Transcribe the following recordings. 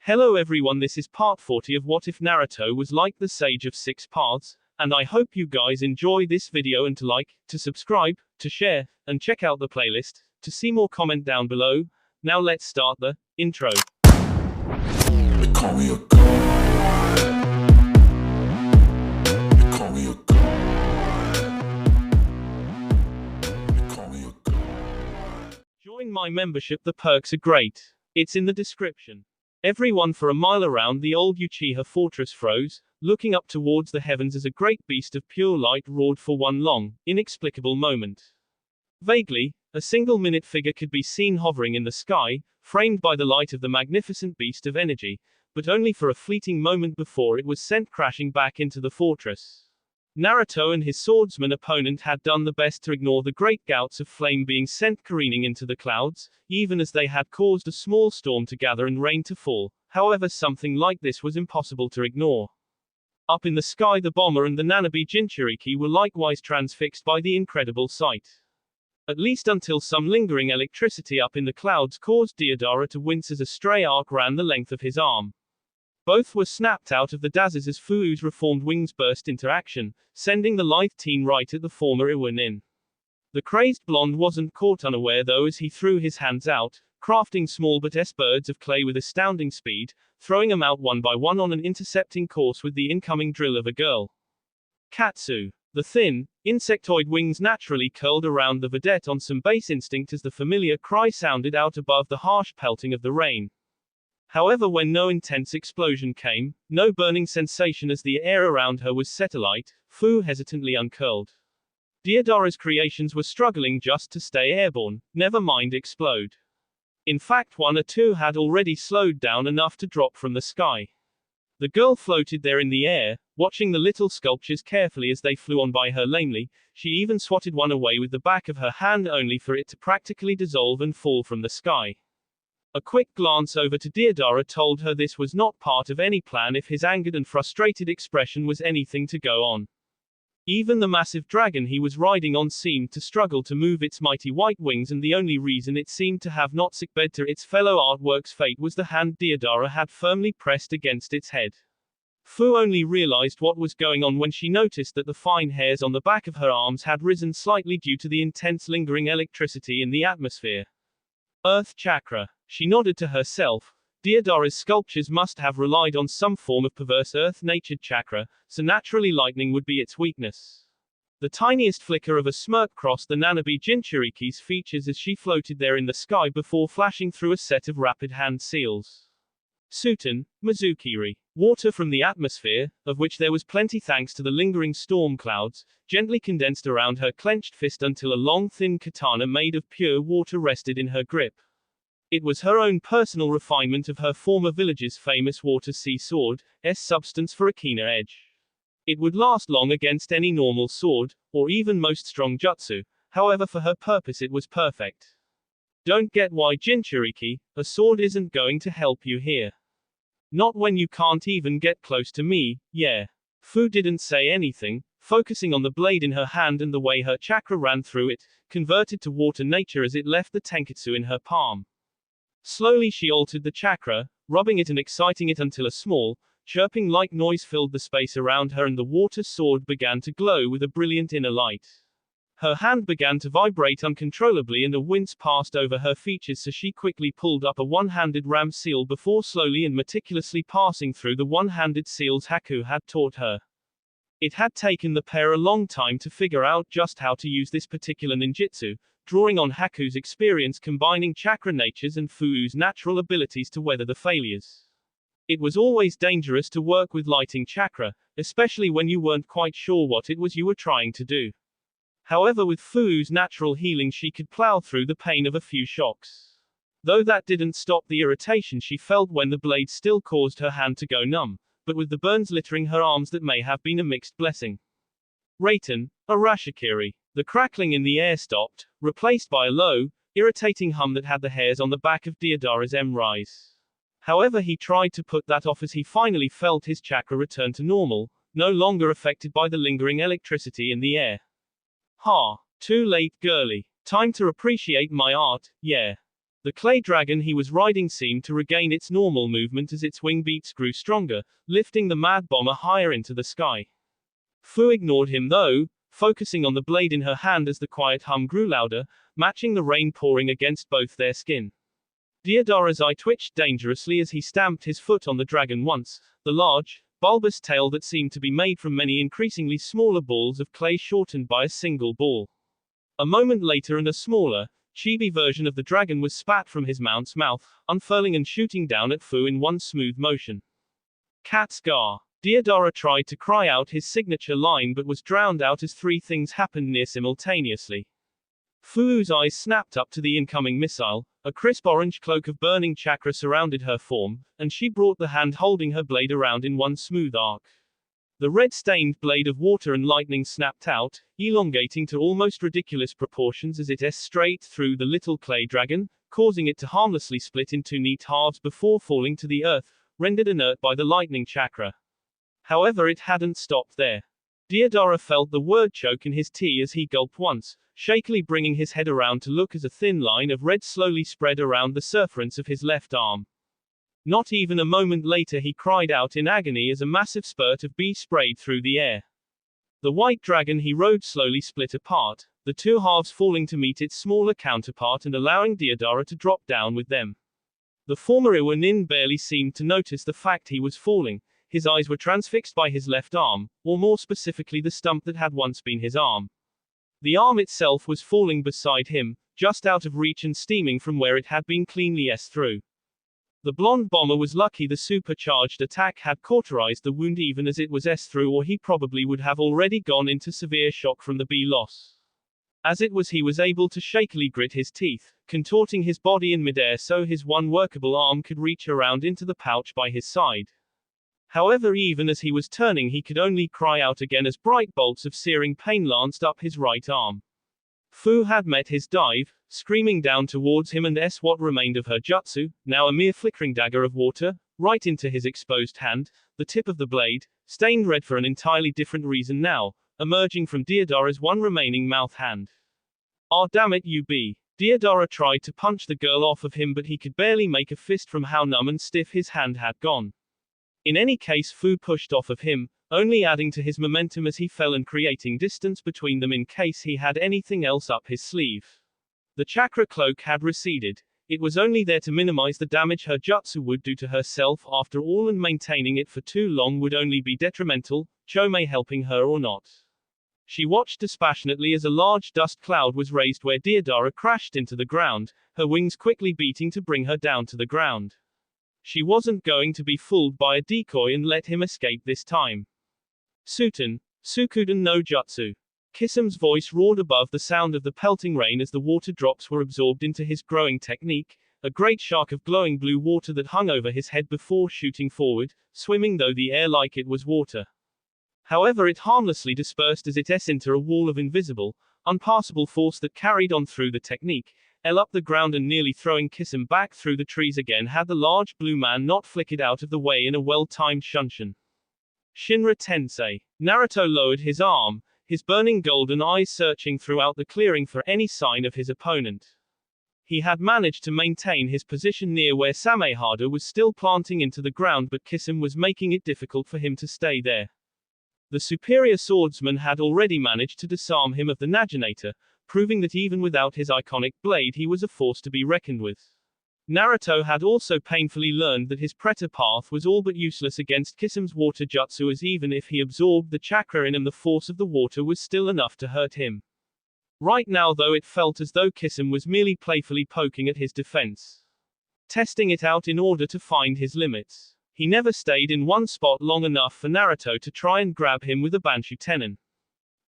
Hello everyone, this is part 40 of What If Naruto Was Like the Sage of Six Paths, and I hope you guys enjoy this video and to like, to subscribe, to share, and check out the playlist, to see more comment down below. Now let's start the intro. They call me a god. They call me a god. They call me a god. Join my membership, the perks are great. It's in the description. Everyone for a mile around the old Uchiha fortress froze, looking up towards the heavens as a great beast of pure light roared for one long, inexplicable moment. Vaguely, a single-minute figure could be seen hovering in the sky, framed by the light of the magnificent beast of energy, but only for a fleeting moment before it was sent crashing back into the fortress. Naruto and his swordsman opponent had done the best to ignore the great gouts of flame being sent careening into the clouds, even as they had caused a small storm to gather and rain to fall. However, something like this was impossible to ignore. Up in the sky, the bomber and the Nanabi Jinchuriki were likewise transfixed by the incredible sight. At least until some lingering electricity up in the clouds caused Deodara to wince as a stray arc ran the length of his arm. Both were snapped out of the dazzles as Fuu's reformed wings burst into action, sending the lithe teen right at the former Iwanin. The crazed blonde wasn't caught unaware though, as he threw his hands out, crafting small but birds of clay with astounding speed, throwing them out one by one on an intercepting course with the incoming drill of a girl. Katsu. The thin, insectoid wings naturally curled around the vedette on some base instinct as the familiar cry sounded out above the harsh pelting of the rain. However, when no intense explosion came, no burning sensation as the air around her was set alight, Fu hesitantly uncurled. Deodara's creations were struggling just to stay airborne, never mind explode. In fact, one or two had already slowed down enough to drop from the sky. The girl floated there in the air, watching the little sculptures carefully as they flew on by her lamely. She even swatted one away with the back of her hand only for it to practically dissolve and fall from the sky. A quick glance over to Deodara told her this was not part of any plan if his angered and frustrated expression was anything to go on. Even the massive dragon he was riding on seemed to struggle to move its mighty white wings, and the only reason it seemed to have not sickbed to its fellow artwork's fate was the hand Deodara had firmly pressed against its head. Fu only realized what was going on when she noticed that the fine hairs on the back of her arms had risen slightly due to the intense lingering electricity in the atmosphere. Earth chakra. She nodded to herself. Deodara's sculptures must have relied on some form of perverse earth-natured chakra, so naturally lightning would be its weakness. The tiniest flicker of a smirk crossed the Nanabi Jinchuriki's features as she floated there in the sky before flashing through a set of rapid hand seals. Suten, Mizukiri. Water from the atmosphere, of which there was plenty thanks to the lingering storm clouds, gently condensed around her clenched fist until a long thin katana made of pure water rested in her grip. It was her own personal refinement of her former village's famous water sea sword, substance for a keener edge. It would last long against any normal sword, or even most strong jutsu, however for her purpose it was perfect. Don't get why Jinchuriki, a sword isn't going to help you here. Not when you can't even get close to me, yeah. Fu didn't say anything, focusing on the blade in her hand and the way her chakra ran through it, converted to water nature as it left the tenketsu in her palm. Slowly she altered the chakra, rubbing it and exciting it until a small, chirping-like noise filled the space around her and the water sword began to glow with a brilliant inner light. Her hand began to vibrate uncontrollably and a wince passed over her features, so she quickly pulled up a one-handed ram seal before slowly and meticulously passing through the one-handed seals Haku had taught her. It had taken the pair a long time to figure out just how to use this particular ninjutsu, drawing on Haku's experience combining chakra natures and Fuu's natural abilities to weather the failures. It was always dangerous to work with lighting chakra, especially when you weren't quite sure what it was you were trying to do. However, with Fuu's natural healing she could plow through the pain of a few shocks. Though that didn't stop the irritation she felt when the blade still caused her hand to go numb, but with the burns littering her arms that may have been a mixed blessing. Raiten, Arashikiri. The crackling in the air stopped, replaced by a low, irritating hum that had the hairs on the back of Deodara's rise. However, he tried to put that off as he finally felt his chakra return to normal, no longer affected by the lingering electricity in the air. Ha! Too late, girly. Time to appreciate my art, yeah. The clay dragon he was riding seemed to regain its normal movement as its wing beats grew stronger, lifting the mad bomber higher into the sky. Fu ignored him though, focusing on the blade in her hand as the quiet hum grew louder, matching the rain pouring against both their skin. Deodara's eye twitched dangerously as he stamped his foot on the dragon once, the large, bulbous tail that seemed to be made from many increasingly smaller balls of clay shortened by a single ball. A moment later and a smaller, chibi version of the dragon was spat from his mount's mouth, unfurling and shooting down at Fu in one smooth motion. Cat's gar. Deodara tried to cry out his signature line but was drowned out as three things happened near simultaneously. Fu's eyes snapped up to the incoming missile, a crisp orange cloak of burning chakra surrounded her form, and she brought the hand holding her blade around in one smooth arc. The red-stained blade of water and lightning snapped out, elongating to almost ridiculous proportions as it straight through the little clay dragon, causing it to harmlessly split into neat halves before falling to the earth, rendered inert by the lightning chakra. However, it hadn't stopped there. Deodara felt the word choke in his tea as he gulped once, shakily bringing his head around to look as a thin line of red slowly spread around the circumference of his left arm. Not even a moment later he cried out in agony as a massive spurt of bee sprayed through the air. The white dragon he rode slowly split apart, the two halves falling to meet its smaller counterpart and allowing Deodara to drop down with them. The former Iwanin barely seemed to notice the fact he was falling. His eyes were transfixed by his left arm, or more specifically the stump that had once been his arm. The arm itself was falling beside him, just out of reach and steaming from where it had been cleanly through. The blonde bomber was lucky the supercharged attack had cauterized the wound even as it was through, or he probably would have already gone into severe shock from the bee loss. As it was, he was able to shakily grit his teeth, contorting his body in midair so his one workable arm could reach around into the pouch by his side. However, even as he was turning, he could only cry out again as bright bolts of searing pain lanced up his right arm. Fu had met his dive, screaming down towards him, and what remained of her jutsu, now a mere flickering dagger of water, right into his exposed hand, the tip of the blade, stained red for an entirely different reason now, emerging from Deodara's one remaining mouth hand. Ah, damn it, you be. Deodara tried to punch the girl off of him, but he could barely make a fist from how numb and stiff his hand had gone. In any case, Fu pushed off of him, only adding to his momentum as he fell and creating distance between them in case he had anything else up his sleeve. The chakra cloak had receded. It was only there to minimize the damage her jutsu would do to herself after all, and maintaining it for too long would only be detrimental, Chomei helping her or not. She watched dispassionately as a large dust cloud was raised where Deodara crashed into the ground, her wings quickly beating to bring her down to the ground. She wasn't going to be fooled by a decoy and let him escape this time. Sukuden no Jutsu. Kisam's voice roared above the sound of the pelting rain as the water drops were absorbed into his growing technique, a great shark of glowing blue water that hung over his head before shooting forward, swimming through the air like it was water. However, it harmlessly dispersed as it into a wall of invisible, unpassable force that carried on through the technique, up the ground and nearly throwing Kisame back through the trees again had the large blue man not flickered out of the way in a well-timed shunshin. Shinra Tensei. Naruto lowered his arm, his burning golden eyes searching throughout the clearing for any sign of his opponent. He had managed to maintain his position near where Samehada was still planting into the ground, but Kisame was making it difficult for him to stay there. The superior swordsman had already managed to disarm him of the Naginator, proving that even without his iconic blade he was a force to be reckoned with. Naruto had also painfully learned that his Preta path was all but useless against Kisame's water jutsu, as even if he absorbed the chakra in him, the force of the water was still enough to hurt him. Right now though, it felt as though Kisame was merely playfully poking at his defense, testing it out in order to find his limits. He never stayed in one spot long enough for Naruto to try and grab him with a Banshu Tenon.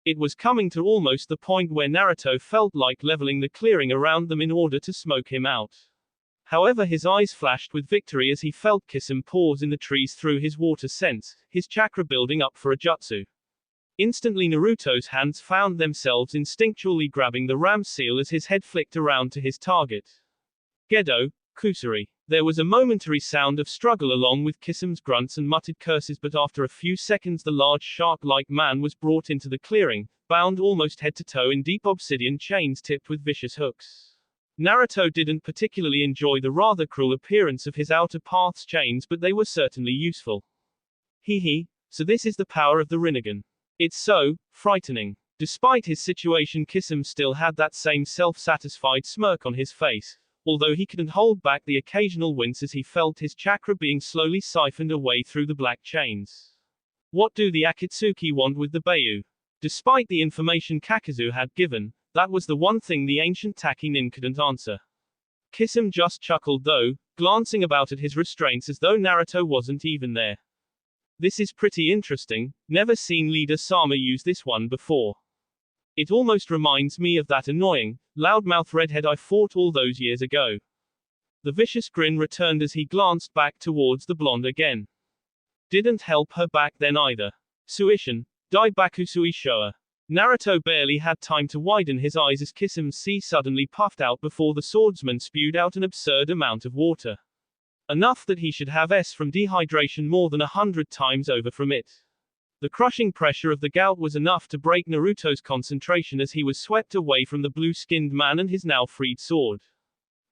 It was coming to almost the point where Naruto felt like leveling the clearing around them in order to smoke him out. However, his eyes flashed with victory as he felt Kisame pause in the trees through his water sense, his chakra building up for a jutsu. Instantly Naruto's hands found themselves instinctually grabbing the ram seal as his head flicked around to his target. Gedo, Kusari. There was a momentary sound of struggle along with Kisame's grunts and muttered curses, but after a few seconds the large shark-like man was brought into the clearing, bound almost head to toe in deep obsidian chains tipped with vicious hooks. Naruto didn't particularly enjoy the rather cruel appearance of his outer path's chains, but they were certainly useful. Hee, so this is the power of the Rinnegan. It's so frightening. Despite his situation, Kisame still had that same self-satisfied smirk on his face, although he couldn't hold back the occasional wince as he felt his chakra being slowly siphoned away through the black chains. What do the Akatsuki want with the Beiyu? Despite the information Kakazu had given, that was the one thing the ancient Taki Nin couldn't answer. Kisame just chuckled though, glancing about at his restraints as though Naruto wasn't even there. This is pretty interesting, never seen Leader Sama use this one before. It almost reminds me of that annoying, loudmouth redhead I fought all those years ago. The vicious grin returned as he glanced back towards the blonde again. Didn't help her back then either. Suishin, Daibaku Suishoa. Naruto barely had time to widen his eyes as Kisame's sea suddenly puffed out before the swordsman spewed out an absurd amount of water. Enough that he should have S from dehydration more than 100 times over from it. The crushing pressure of the gout was enough to break Naruto's concentration as he was swept away from the blue-skinned man and his now freed sword.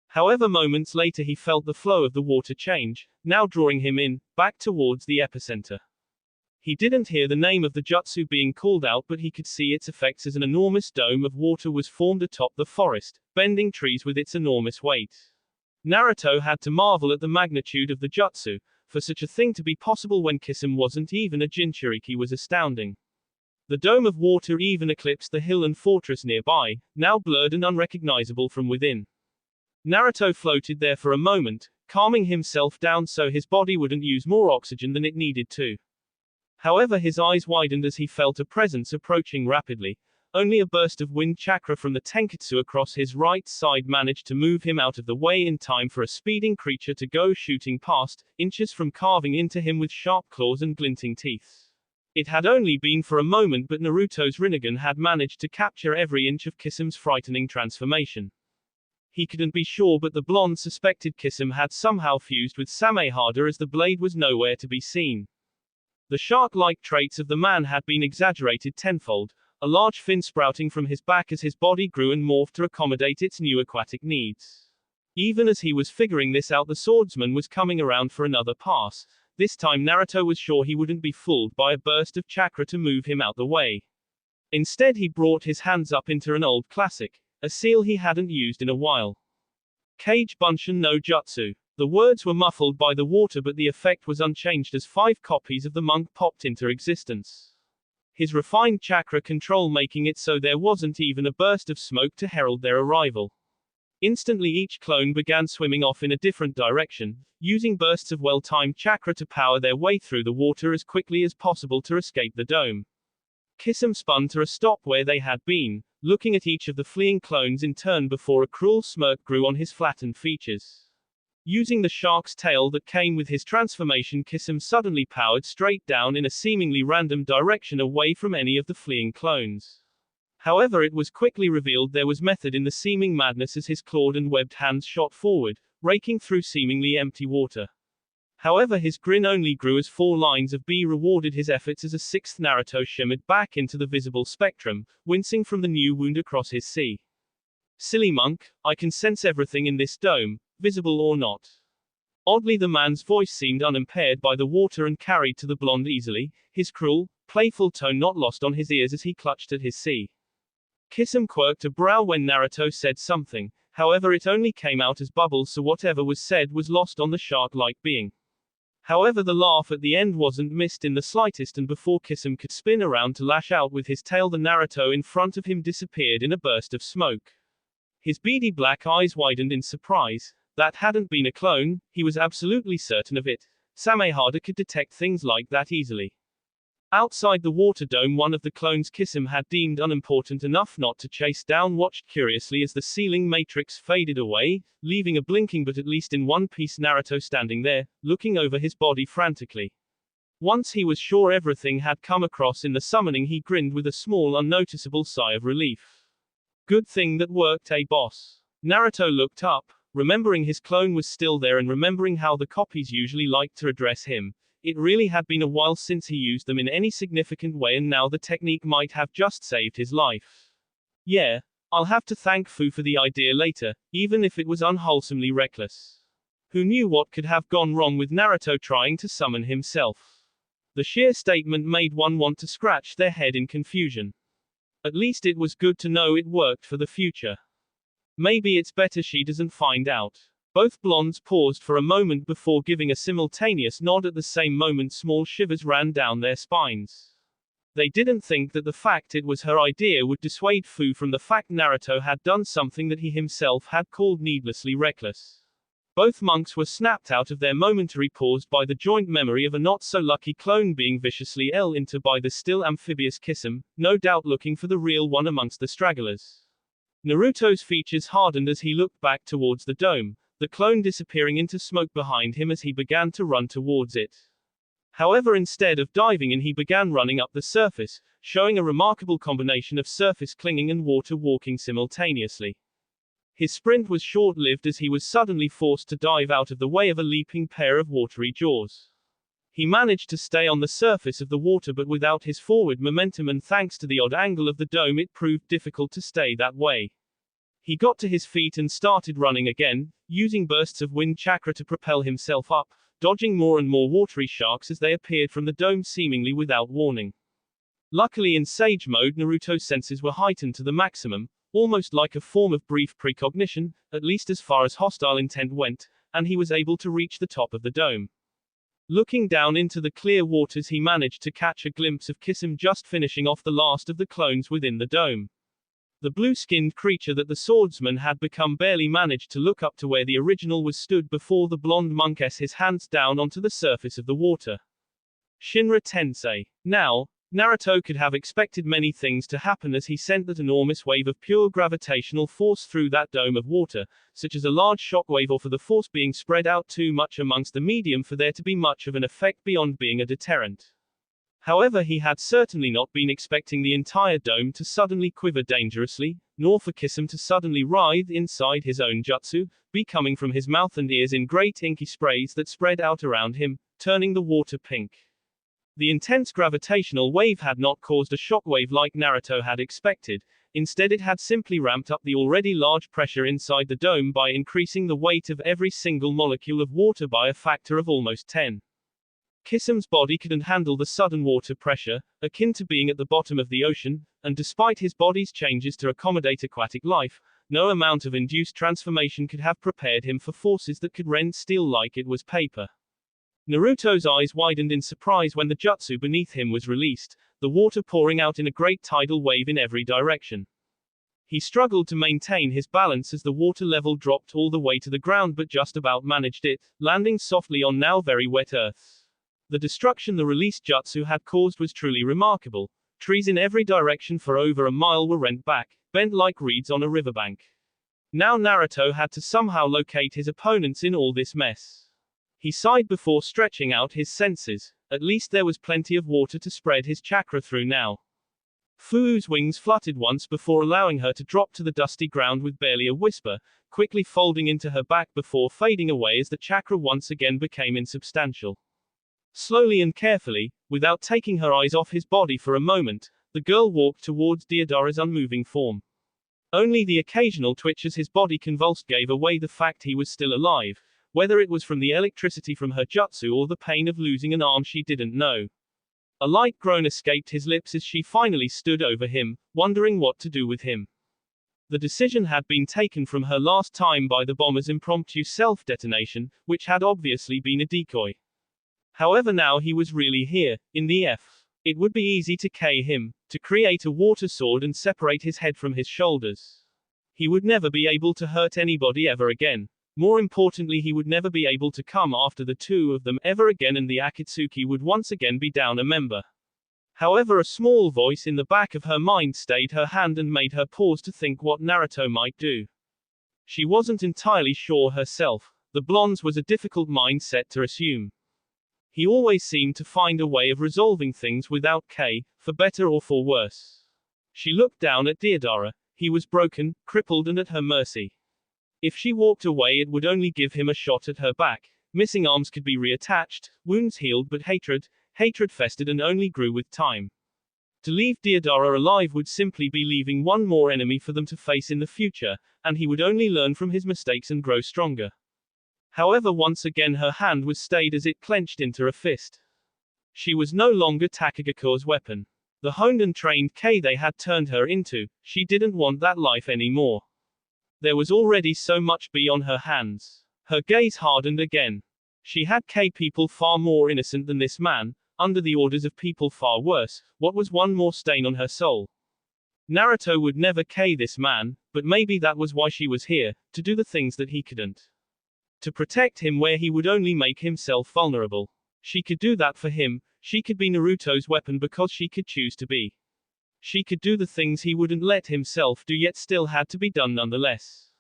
However, moments later he felt the flow of the water change, now drawing him in, back towards the epicenter. He didn't hear the name of the jutsu being called out, but he could see its effects as an enormous dome of water was formed atop the forest, bending trees with its enormous weight. Naruto had to marvel at the magnitude of the jutsu. For such a thing to be possible when Kisame wasn't even a Jinchuriki was astounding. The dome of water even eclipsed the hill and fortress nearby, now blurred and unrecognizable from within. Naruto floated there for a moment, calming himself down so his body wouldn't use more oxygen than it needed to. However, his eyes widened as he felt a presence approaching rapidly. Only a burst of wind chakra from the tenketsu across his right side managed to move him out of the way in time for a speeding creature to go shooting past, inches from carving into him with sharp claws and glinting teeth. It had only been for a moment, but Naruto's Rinnegan had managed to capture every inch of Kisame's frightening transformation. He couldn't be sure, but the blonde suspected Kisame had somehow fused with Samehada as the blade was nowhere to be seen. The shark-like traits of the man had been exaggerated tenfold, a large fin sprouting from his back as his body grew and morphed to accommodate its new aquatic needs. Even as he was figuring this out, the swordsman was coming around for another pass. This time Naruto was sure he wouldn't be fooled by a burst of chakra to move him out the way. Instead he brought his hands up into an old classic, a seal he hadn't used in a while. Kage Bunshin no Jutsu. The words were muffled by the water, but the effect was unchanged as 5 copies of the monk popped into existence. His refined chakra control making it so there wasn't even a burst of smoke to herald their arrival. Instantly each clone began swimming off in a different direction, using bursts of well-timed chakra to power their way through the water as quickly as possible to escape the dome. Kisame spun to a stop where they had been, looking at each of the fleeing clones in turn before a cruel smirk grew on his flattened features. Using the shark's tail that came with his transformation, Kisame suddenly powered straight down in a seemingly random direction away from any of the fleeing clones. However, it was quickly revealed there was method in the seeming madness as his clawed and webbed hands shot forward, raking through seemingly empty water. However, his grin only grew as 4 lines of B rewarded his efforts as a 6th Naruto shimmered back into the visible spectrum, wincing from the new wound across his C. Silly monk, I can sense everything in this dome, visible or not. Oddly, the man's voice seemed unimpaired by the water and carried to the blonde easily, his cruel, playful tone not lost on his ears as he clutched at his C. Kisame quirked a brow when Naruto said something, however it only came out as bubbles, so whatever was said was lost on the shark-like being. However, the laugh at the end wasn't missed in the slightest, and before Kisame could spin around to lash out with his tail, the Naruto in front of him disappeared in a burst of smoke. His beady black eyes widened in surprise. That hadn't been a clone, he was absolutely certain of it. Samehada could detect things like that easily. Outside the water dome, one of the clones Kisame had deemed unimportant enough not to chase down watched curiously as the ceiling matrix faded away, leaving a blinking but at least in one piece Naruto standing there, looking over his body frantically. Once he was sure everything had come across in the summoning, he grinned with a small unnoticeable sigh of relief. Good thing that worked, boss? Naruto looked up, remembering his clone was still there and remembering how the copies usually liked to address him. It really had been a while since he used them in any significant way, and now the technique might have just saved his life. Yeah. I'll have to thank Fu for the idea later, even if it was unwholesomely reckless. Who knew what could have gone wrong with Naruto trying to summon himself? The sheer statement made one want to scratch their head in confusion. At least it was good to know it worked for the future. Maybe it's better she doesn't find out. Both blondes paused for a moment before giving a simultaneous nod. At the same moment small shivers ran down their spines. They didn't think that the fact it was her idea would dissuade Fu from the fact Naruto had done something that he himself had called needlessly reckless. Both monks were snapped out of their momentary pause by the joint memory of a not-so-lucky clone being viciously into by the still amphibious Kisame, no doubt looking for the real one amongst the stragglers. Naruto's features hardened as he looked back towards the dome, the clone disappearing into smoke behind him as he began to run towards it. However, instead of diving in, he began running up the surface, showing a remarkable combination of surface clinging and water walking simultaneously. His sprint was short-lived as he was suddenly forced to dive out of the way of a leaping pair of watery jaws. He managed to stay on the surface of the water, but without his forward momentum and thanks to the odd angle of the dome it proved difficult to stay that way. He got to his feet and started running again, using bursts of wind chakra to propel himself up, dodging more and more watery sharks as they appeared from the dome seemingly without warning. Luckily in Sage mode Naruto's senses were heightened to the maximum, almost like a form of brief precognition, at least as far as hostile intent went, and he was able to reach the top of the dome. Looking down into the clear waters he managed to catch a glimpse of Kisame just finishing off the last of the clones within the dome. The blue-skinned creature that the swordsman had become barely managed to look up to where the original was stood before the blonde monk s his hands down onto the surface of the water. Shinra Tensei. Now, Naruto could have expected many things to happen as he sent that enormous wave of pure gravitational force through that dome of water, such as a large shockwave, or for the force being spread out too much amongst the medium for there to be much of an effect beyond being a deterrent. However, he had certainly not been expecting the entire dome to suddenly quiver dangerously, nor for Kisame to suddenly writhe inside his own jutsu, be coming from his mouth and ears in great inky sprays that spread out around him, turning the water pink. The intense gravitational wave had not caused a shockwave like Naruto had expected, instead it had simply ramped up the already large pressure inside the dome by increasing the weight of every single molecule of water by a factor of almost 10. Kisame's body couldn't handle the sudden water pressure, akin to being at the bottom of the ocean, and despite his body's changes to accommodate aquatic life, no amount of induced transformation could have prepared him for forces that could rend steel like it was paper. Naruto's eyes widened in surprise when the jutsu beneath him was released, the water pouring out in a great tidal wave in every direction. He struggled to maintain his balance as the water level dropped all the way to the ground, but just about managed it, landing softly on now very wet earth. The destruction the released jutsu had caused was truly remarkable. Trees in every direction for over a mile were rent back, bent like reeds on a riverbank. Now Naruto had to somehow locate his opponents in all this mess. He sighed before stretching out his senses. At least there was plenty of water to spread his chakra through now. Fuu's wings fluttered once before allowing her to drop to the dusty ground with barely a whisper, quickly folding into her back before fading away as the chakra once again became insubstantial. Slowly and carefully, without taking her eyes off his body for a moment, the girl walked towards Deodara's unmoving form. Only the occasional twitch as his body convulsed gave away the fact he was still alive, whether it was from the electricity from her jutsu or the pain of losing an arm she didn't know. A light groan escaped his lips as she finally stood over him, wondering what to do with him. The decision had been taken from her last time by the bomber's impromptu self-detonation, which had obviously been a decoy. However, now he was really here, in the F. It would be easy to K him, to create a water sword and separate his head from his shoulders. He would never be able to hurt anybody ever again. More importantly, he would never be able to come after the two of them ever again, and the Akatsuki would once again be down a member. However, a small voice in the back of her mind stayed her hand and made her pause to think what Naruto might do. She wasn't entirely sure herself. The blonde's was a difficult mindset to assume. He always seemed to find a way of resolving things without K, for better or for worse. She looked down at Deodara. He was broken, crippled and at her mercy. If she walked away it would only give him a shot at her back. Missing arms could be reattached, wounds healed, but hatred festered and only grew with time. To leave Deodara alive would simply be leaving one more enemy for them to face in the future, and he would only learn from his mistakes and grow stronger. However, once again her hand was stayed as it clenched into a fist. She was no longer Takagaku's weapon. The honed and trained K they had turned her into, she didn't want that life anymore. There was already so much beyond her hands. Her gaze hardened again. She had K people far more innocent than this man, under the orders of people far worse. What was one more stain on her soul? Naruto would never K this man, but maybe that was why she was here, to do the things that he couldn't. To protect him where he would only make himself vulnerable. She could do that for him. She could be Naruto's weapon because she could choose to be. She could do the things he wouldn't let himself do yet still had to be done nonetheless.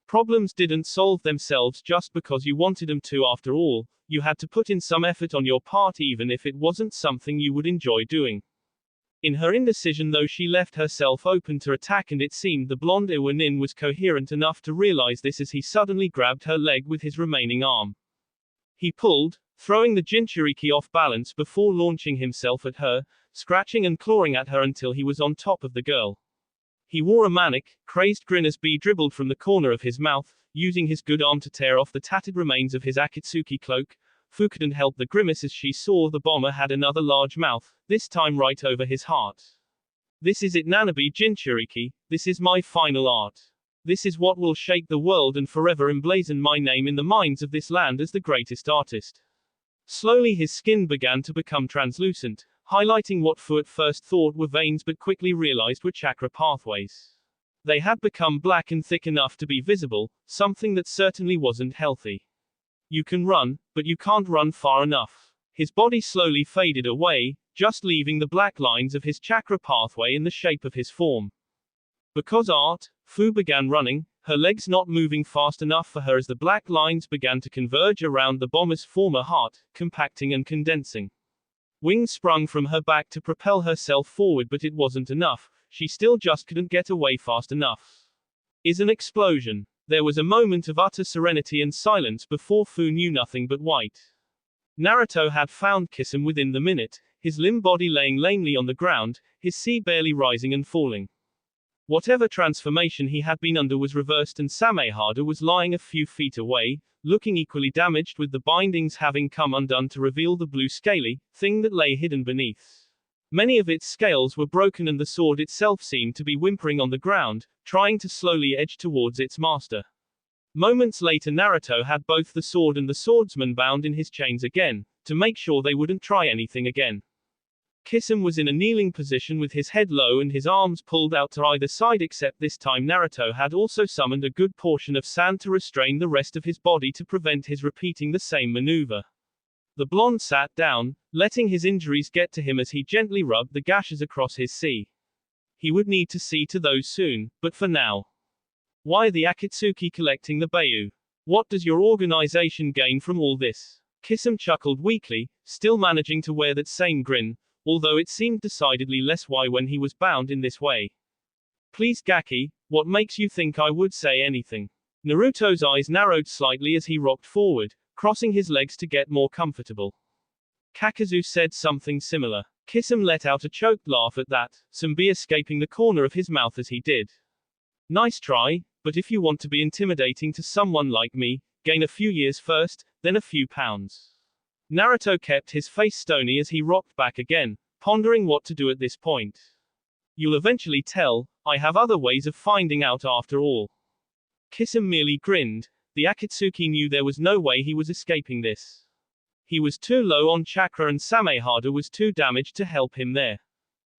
Problems didn't solve themselves just because you wanted them to after all, you had to put in some effort on your part even if it wasn't something you would enjoy doing. In her indecision though she left herself open to attack and it seemed the blonde Iwanin was coherent enough to realize this as he suddenly grabbed her leg with his remaining arm. He pulled, throwing the Jinchuriki off balance before launching himself at her, scratching and clawing at her until he was on top of the girl. He wore a manic, crazed grin as B dribbled from the corner of his mouth, using his good arm to tear off the tattered remains of his Akatsuki cloak. Fu couldn't help the grimace as she saw the bomber had another large mouth, this time right over his heart. This is it Nanabe Jinchuriki, this is my final art. This is what will shake the world and forever emblazon my name in the minds of this land as the greatest artist. Slowly his skin began to become translucent, highlighting what Fu at first thought were veins but quickly realized were chakra pathways. They had become black and thick enough to be visible, something that certainly wasn't healthy. You can run, but you can't run far enough. His body slowly faded away, just leaving the black lines of his chakra pathway in the shape of his form. Because art, Fu began running, her legs not moving fast enough for her as the black lines began to converge around the bomber's former heart, compacting and condensing. Wings sprung from her back to propel herself forward but it wasn't enough, she still just couldn't get away fast enough. Is an explosion. There was a moment of utter serenity and silence before Fu knew nothing but white. Naruto had found Kisame within the minute, his limb body laying lamely on the ground, his sea barely rising and falling. Whatever transformation he had been under was reversed and Samehada was lying a few feet away, looking equally damaged with the bindings having come undone to reveal the blue scaly thing that lay hidden beneath. Many of its scales were broken and the sword itself seemed to be whimpering on the ground, trying to slowly edge towards its master. Moments later Naruto had both the sword and the swordsman bound in his chains again, to make sure they wouldn't try anything again. Kisame was in a kneeling position with his head low and his arms pulled out to either side except this time Naruto had also summoned a good portion of sand to restrain the rest of his body to prevent his repeating the same maneuver. The blonde sat down, letting his injuries get to him as he gently rubbed the gashes across his sea. He would need to see to those soon, but for now. Why are the Akatsuki collecting the Bayou? What does your organization gain from all this? Kisame chuckled weakly, still managing to wear that same grin, although it seemed decidedly less why when he was bound in this way. Please Gaki, what makes you think I would say anything? Naruto's eyes narrowed slightly as he rocked forward, crossing his legs to get more comfortable. Kakazu said something similar. Kisame let out a choked laugh at that, some bee escaping the corner of his mouth as he did. Nice try, but if you want to be intimidating to someone like me, gain a few years first, then a few pounds. Naruto kept his face stony as he rocked back again, pondering what to do at this point. You'll eventually tell, I have other ways of finding out after all. Kisame merely grinned, the Akatsuki knew there was no way he was escaping this. He was too low on chakra and Samehada was too damaged to help him there.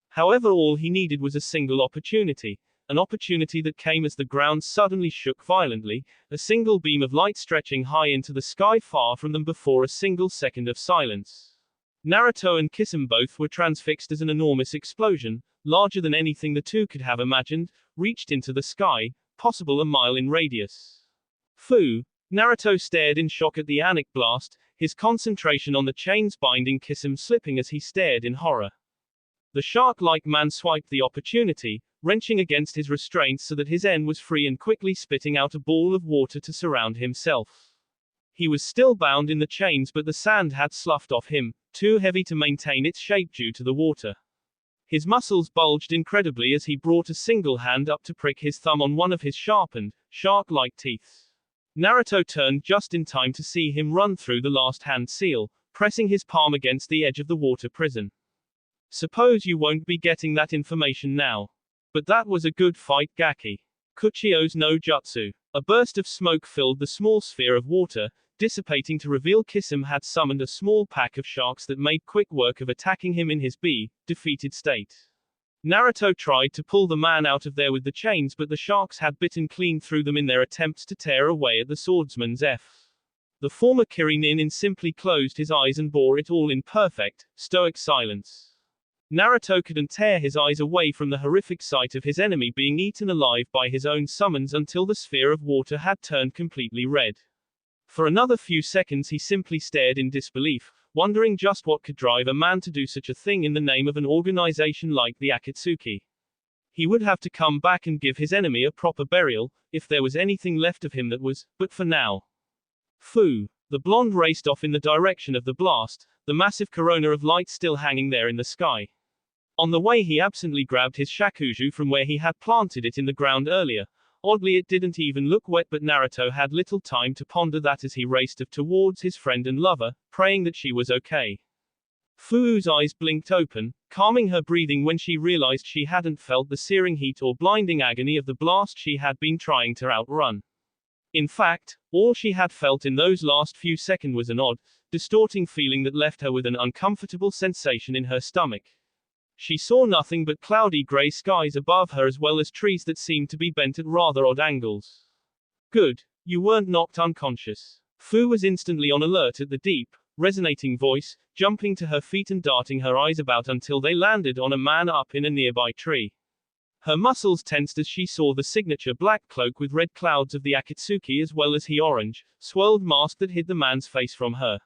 However, all he needed was a single opportunity. An opportunity that came as the ground suddenly shook violently, a single beam of light stretching high into the sky far from them before a single second of silence. Naruto and Kisame both were transfixed as an enormous explosion, larger than anything the two could have imagined, reached into the sky, possible a mile in radius. Fu! Naruto stared in shock at the anic blast, his concentration on the chains binding Kisame slipping as he stared in horror. The shark-like man swiped the opportunity, wrenching against his restraints so that his end was free and quickly spitting out a ball of water to surround himself. He was still bound in the chains but the sand had sloughed off him, too heavy to maintain its shape due to the water. His muscles bulged incredibly as he brought a single hand up to prick his thumb on one of his sharpened, shark-like teeth. Naruto turned just in time to see him run through the last hand seal, pressing his palm against the edge of the water prison. Suppose you won't be getting that information now. But that was a good fight, Gaki. Kuchio's no jutsu. A burst of smoke filled the small sphere of water, dissipating to reveal Kisame had summoned a small pack of sharks that made quick work of attacking him in his defeated state. Naruto tried to pull the man out of there with the chains, but the sharks had bitten clean through them in their attempts to tear away at the swordsman's The former Kirinin simply closed his eyes and bore it all in perfect, stoic silence. Naruto couldn't tear his eyes away from the horrific sight of his enemy being eaten alive by his own summons until the sphere of water had turned completely red. For another few seconds he simply stared in disbelief, wondering just what could drive a man to do such a thing in the name of an organization like the Akatsuki. He would have to come back and give his enemy a proper burial, if there was anything left of him that was, but for now. Fu. The blonde raced off in the direction of the blast, the massive corona of light still hanging there in the sky. On the way he absently grabbed his shakuju from where he had planted it in the ground earlier. Oddly it didn't even look wet, but Naruto had little time to ponder that as he raced towards his friend and lover, praying that she was okay. Fuu's eyes blinked open, calming her breathing when she realized she hadn't felt the searing heat or blinding agony of the blast she had been trying to outrun. In fact, all she had felt in those last few seconds was an odd, distorting feeling that left her with an uncomfortable sensation in her stomach. She saw nothing but cloudy gray skies above her as well as trees that seemed to be bent at rather odd angles. Good. You weren't knocked unconscious. Fu was instantly on alert at the deep, resonating voice, jumping to her feet and darting her eyes about until they landed on a man up in a nearby tree. Her muscles tensed as she saw the signature black cloak with red clouds of the Akatsuki as well as the orange, swirled mask that hid the man's face from her.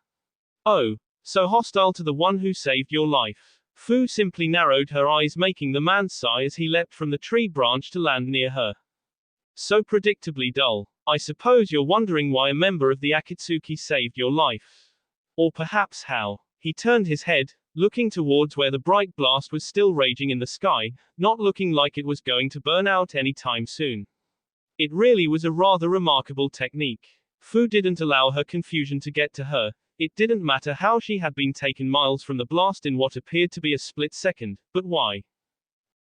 Oh, so hostile to the one who saved your life. Fu simply narrowed her eyes, making the man sigh as he leapt from the tree branch to land near her. So predictably dull. I suppose you're wondering why a member of the Akatsuki saved your life. Or perhaps how. He turned his head, looking towards where the bright blast was still raging in the sky, not looking like it was going to burn out any time soon. It really was a rather remarkable technique. Fu didn't allow her confusion to get to her. It didn't matter how she had been taken miles from the blast in what appeared to be a split second, but why?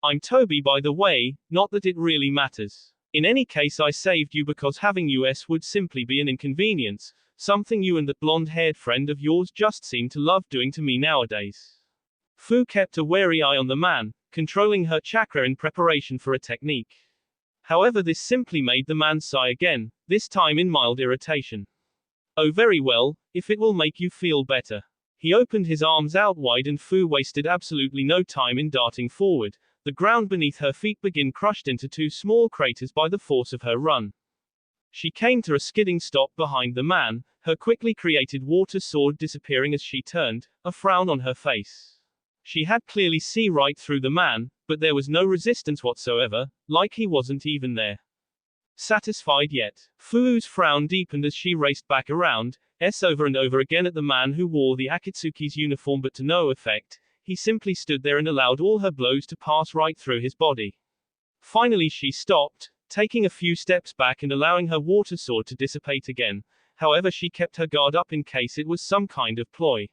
I'm Toby, by the way, not that it really matters. In any case, I saved you because having us would simply be an inconvenience, something you and that blonde-haired friend of yours just seem to love doing to me nowadays. Fu kept a wary eye on the man, controlling her chakra in preparation for a technique. However, this simply made the man sigh again, this time in mild irritation. Oh, very well, if it will make you feel better. He opened his arms out wide and Fu wasted absolutely no time in darting forward. The ground beneath her feet began crushed into two small craters by the force of her run. She came to a skidding stop behind the man, her quickly created water sword disappearing as she turned, a frown on her face. She had clearly seen right through the man, but there was no resistance whatsoever, like he wasn't even there. Satisfied yet? Fuu's frown deepened as she raced back around, over and over again at the man who wore the Akatsuki's uniform, but to no effect. He simply stood there and allowed all her blows to pass right through his body. Finally she stopped, taking a few steps back and allowing her water sword to dissipate again. However, she kept her guard up in case it was some kind of ploy.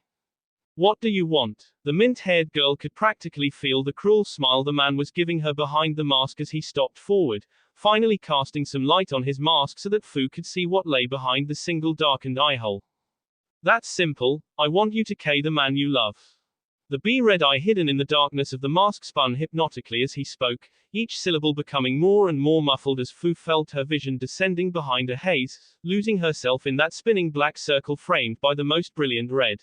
What do you want? The mint-haired girl could practically feel the cruel smile the man was giving her behind the mask as he stopped forward, finally casting some light on his mask so that Fu could see what lay behind the single darkened eyehole. That's simple. I want you to kill the man you love. The red eye hidden in the darkness of the mask spun hypnotically as he spoke, each syllable becoming more and more muffled as Fu felt her vision descending behind a haze, losing herself in that spinning black circle framed by the most brilliant red.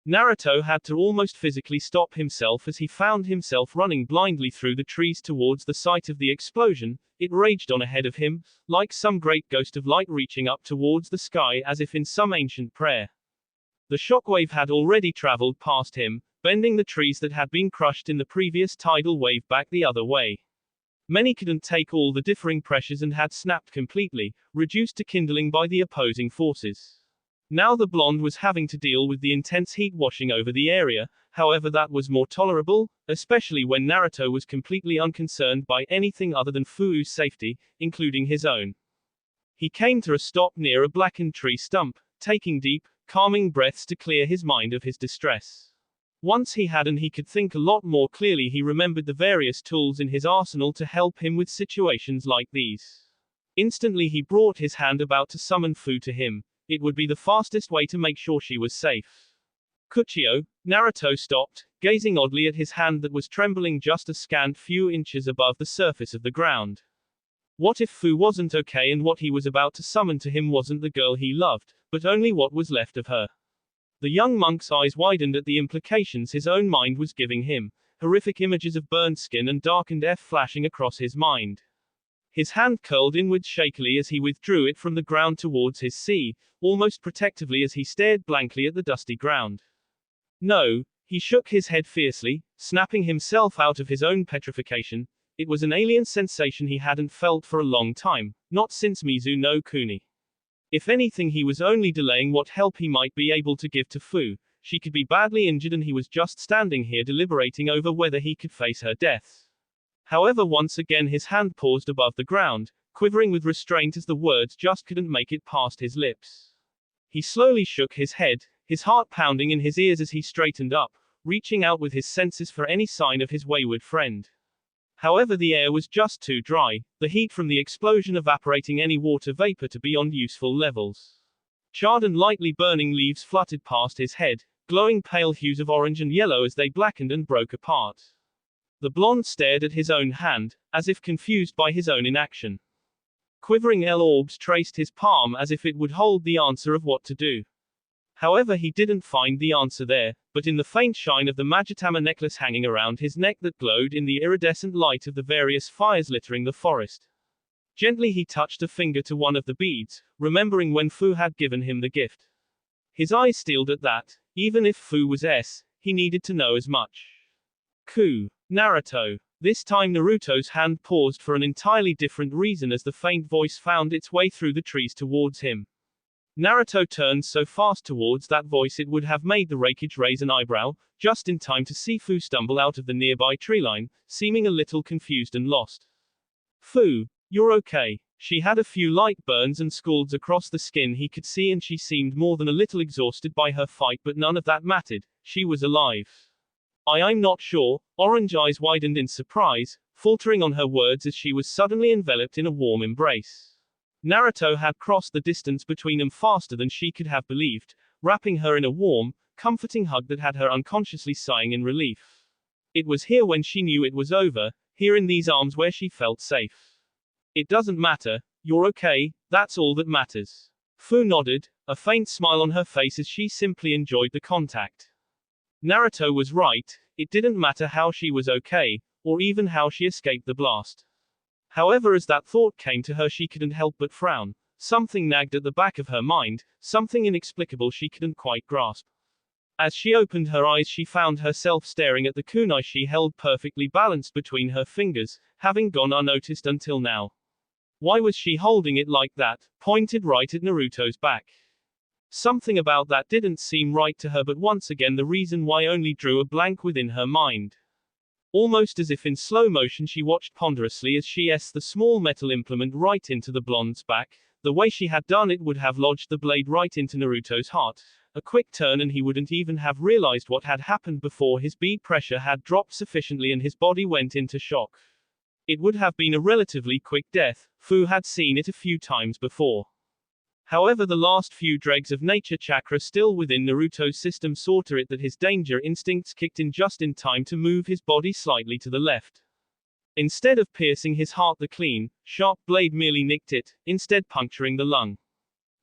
Naruto had to almost physically stop himself as he found himself running blindly through the trees towards the site of the explosion. It raged on ahead of him, like some great ghost of light reaching up towards the sky as if in some ancient prayer. The shockwave had already traveled past him, bending the trees that had been crushed in the previous tidal wave back the other way. Many couldn't take all the differing pressures and had snapped completely, reduced to kindling by the opposing forces. Now the blonde was having to deal with the intense heat washing over the area, However, that was more tolerable, especially when Naruto was completely unconcerned by anything other than Fuu's safety, including his own. He came to a stop near a blackened tree stump, taking deep, calming breaths to clear his mind of his distress. Once he had and he could think a lot more clearly, he remembered the various tools in his arsenal to help him with situations like these. Instantly he brought his hand about to summon Fu to him. It would be the fastest way to make sure she was safe. Kuchio, Naruto stopped, gazing oddly at his hand that was trembling just a scant few inches above the surface of the ground. What if Fu wasn't okay and what he was about to summon to him wasn't the girl he loved, but only what was left of her? The young monk's eyes widened at the implications his own mind was giving him, horrific images of burned skin and darkened F flashing across his mind. His hand curled inwards shakily as he withdrew it from the ground towards his sea, almost protectively as he stared blankly at the dusty ground. No, he shook his head fiercely, snapping himself out of his own petrification. It was an alien sensation he hadn't felt for a long time, not since Mizu no Kuni. If anything, he was only delaying what help he might be able to give to Fu. She could be badly injured and he was just standing here deliberating over whether he could face her death. However, once again his hand paused above the ground, quivering with restraint as the words just couldn't make it past his lips. He slowly shook his head, his heart pounding in his ears as he straightened up, reaching out with his senses for any sign of his wayward friend. However, the air was just too dry, the heat from the explosion evaporating any water vapor to beyond useful levels. Charred and lightly burning leaves fluttered past his head, glowing pale hues of orange and yellow as they blackened and broke apart. The blonde stared at his own hand, as if confused by his own inaction. Quivering L orbs traced his palm as if it would hold the answer of what to do. However, he didn't find the answer there, but in the faint shine of the Majitama necklace hanging around his neck that glowed in the iridescent light of the various fires littering the forest. Gently he touched a finger to one of the beads, remembering when Fu had given him the gift. His eyes steeled at that. Even if Fu was he needed to know as much. Naruto. This time Naruto's hand paused for an entirely different reason as the faint voice found its way through the trees towards him. Naruto turned so fast towards that voice it would have made the Raikage raise an eyebrow, just in time to see Fu stumble out of the nearby tree line, seeming a little confused and lost. Fu, you're okay. She had a few light burns and scalds across the skin he could see, and she seemed more than a little exhausted by her fight, but none of that mattered. She was alive. I'm not sure. Orange eyes widened in surprise, faltering on her words as she was suddenly enveloped in a warm embrace. Naruto had crossed the distance between them faster than she could have believed, wrapping her in a warm, comforting hug that had her unconsciously sighing in relief. It was here when she knew it was over, here in these arms where she felt safe. It doesn't matter, you're okay, that's all that matters. Fu nodded, a faint smile on her face as she simply enjoyed the contact. Naruto was right, it didn't matter how she was okay, or even how she escaped the blast. However, as that thought came to her, she couldn't help but frown. Something nagged at the back of her mind, something inexplicable she couldn't quite grasp. As she opened her eyes, she found herself staring at the kunai she held perfectly balanced between her fingers, having gone unnoticed until now. Why was she holding it like that, pointed right at Naruto's back? Something about that didn't seem right to her, but once again the reason why only drew a blank within her mind. Almost as if in slow motion she watched ponderously as she s the small metal implement right into the blonde's back. The way she had done it would have lodged the blade right into Naruto's heart. A quick turn and he wouldn't even have realized what had happened before his beat pressure had dropped sufficiently and his body went into shock. It would have been a relatively quick death. Fu had seen it a few times before. However, the last few dregs of nature chakra still within Naruto's system saw to it that his danger instincts kicked in just in time to move his body slightly to the left. Instead of piercing his heart, the clean, sharp blade merely nicked it, instead puncturing the lung.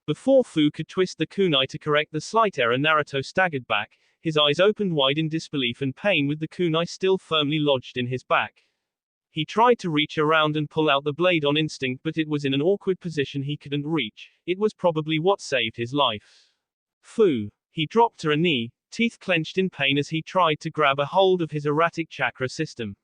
Before Fu could twist the kunai to correct the slight error, Naruto staggered back, his eyes opened wide in disbelief and pain with the kunai still firmly lodged in his back. He tried to reach around and pull out the blade on instinct, but it was in an awkward position he couldn't reach. It was probably what saved his life. Fu. He dropped to a knee, teeth clenched in pain as he tried to grab a hold of his erratic chakra system.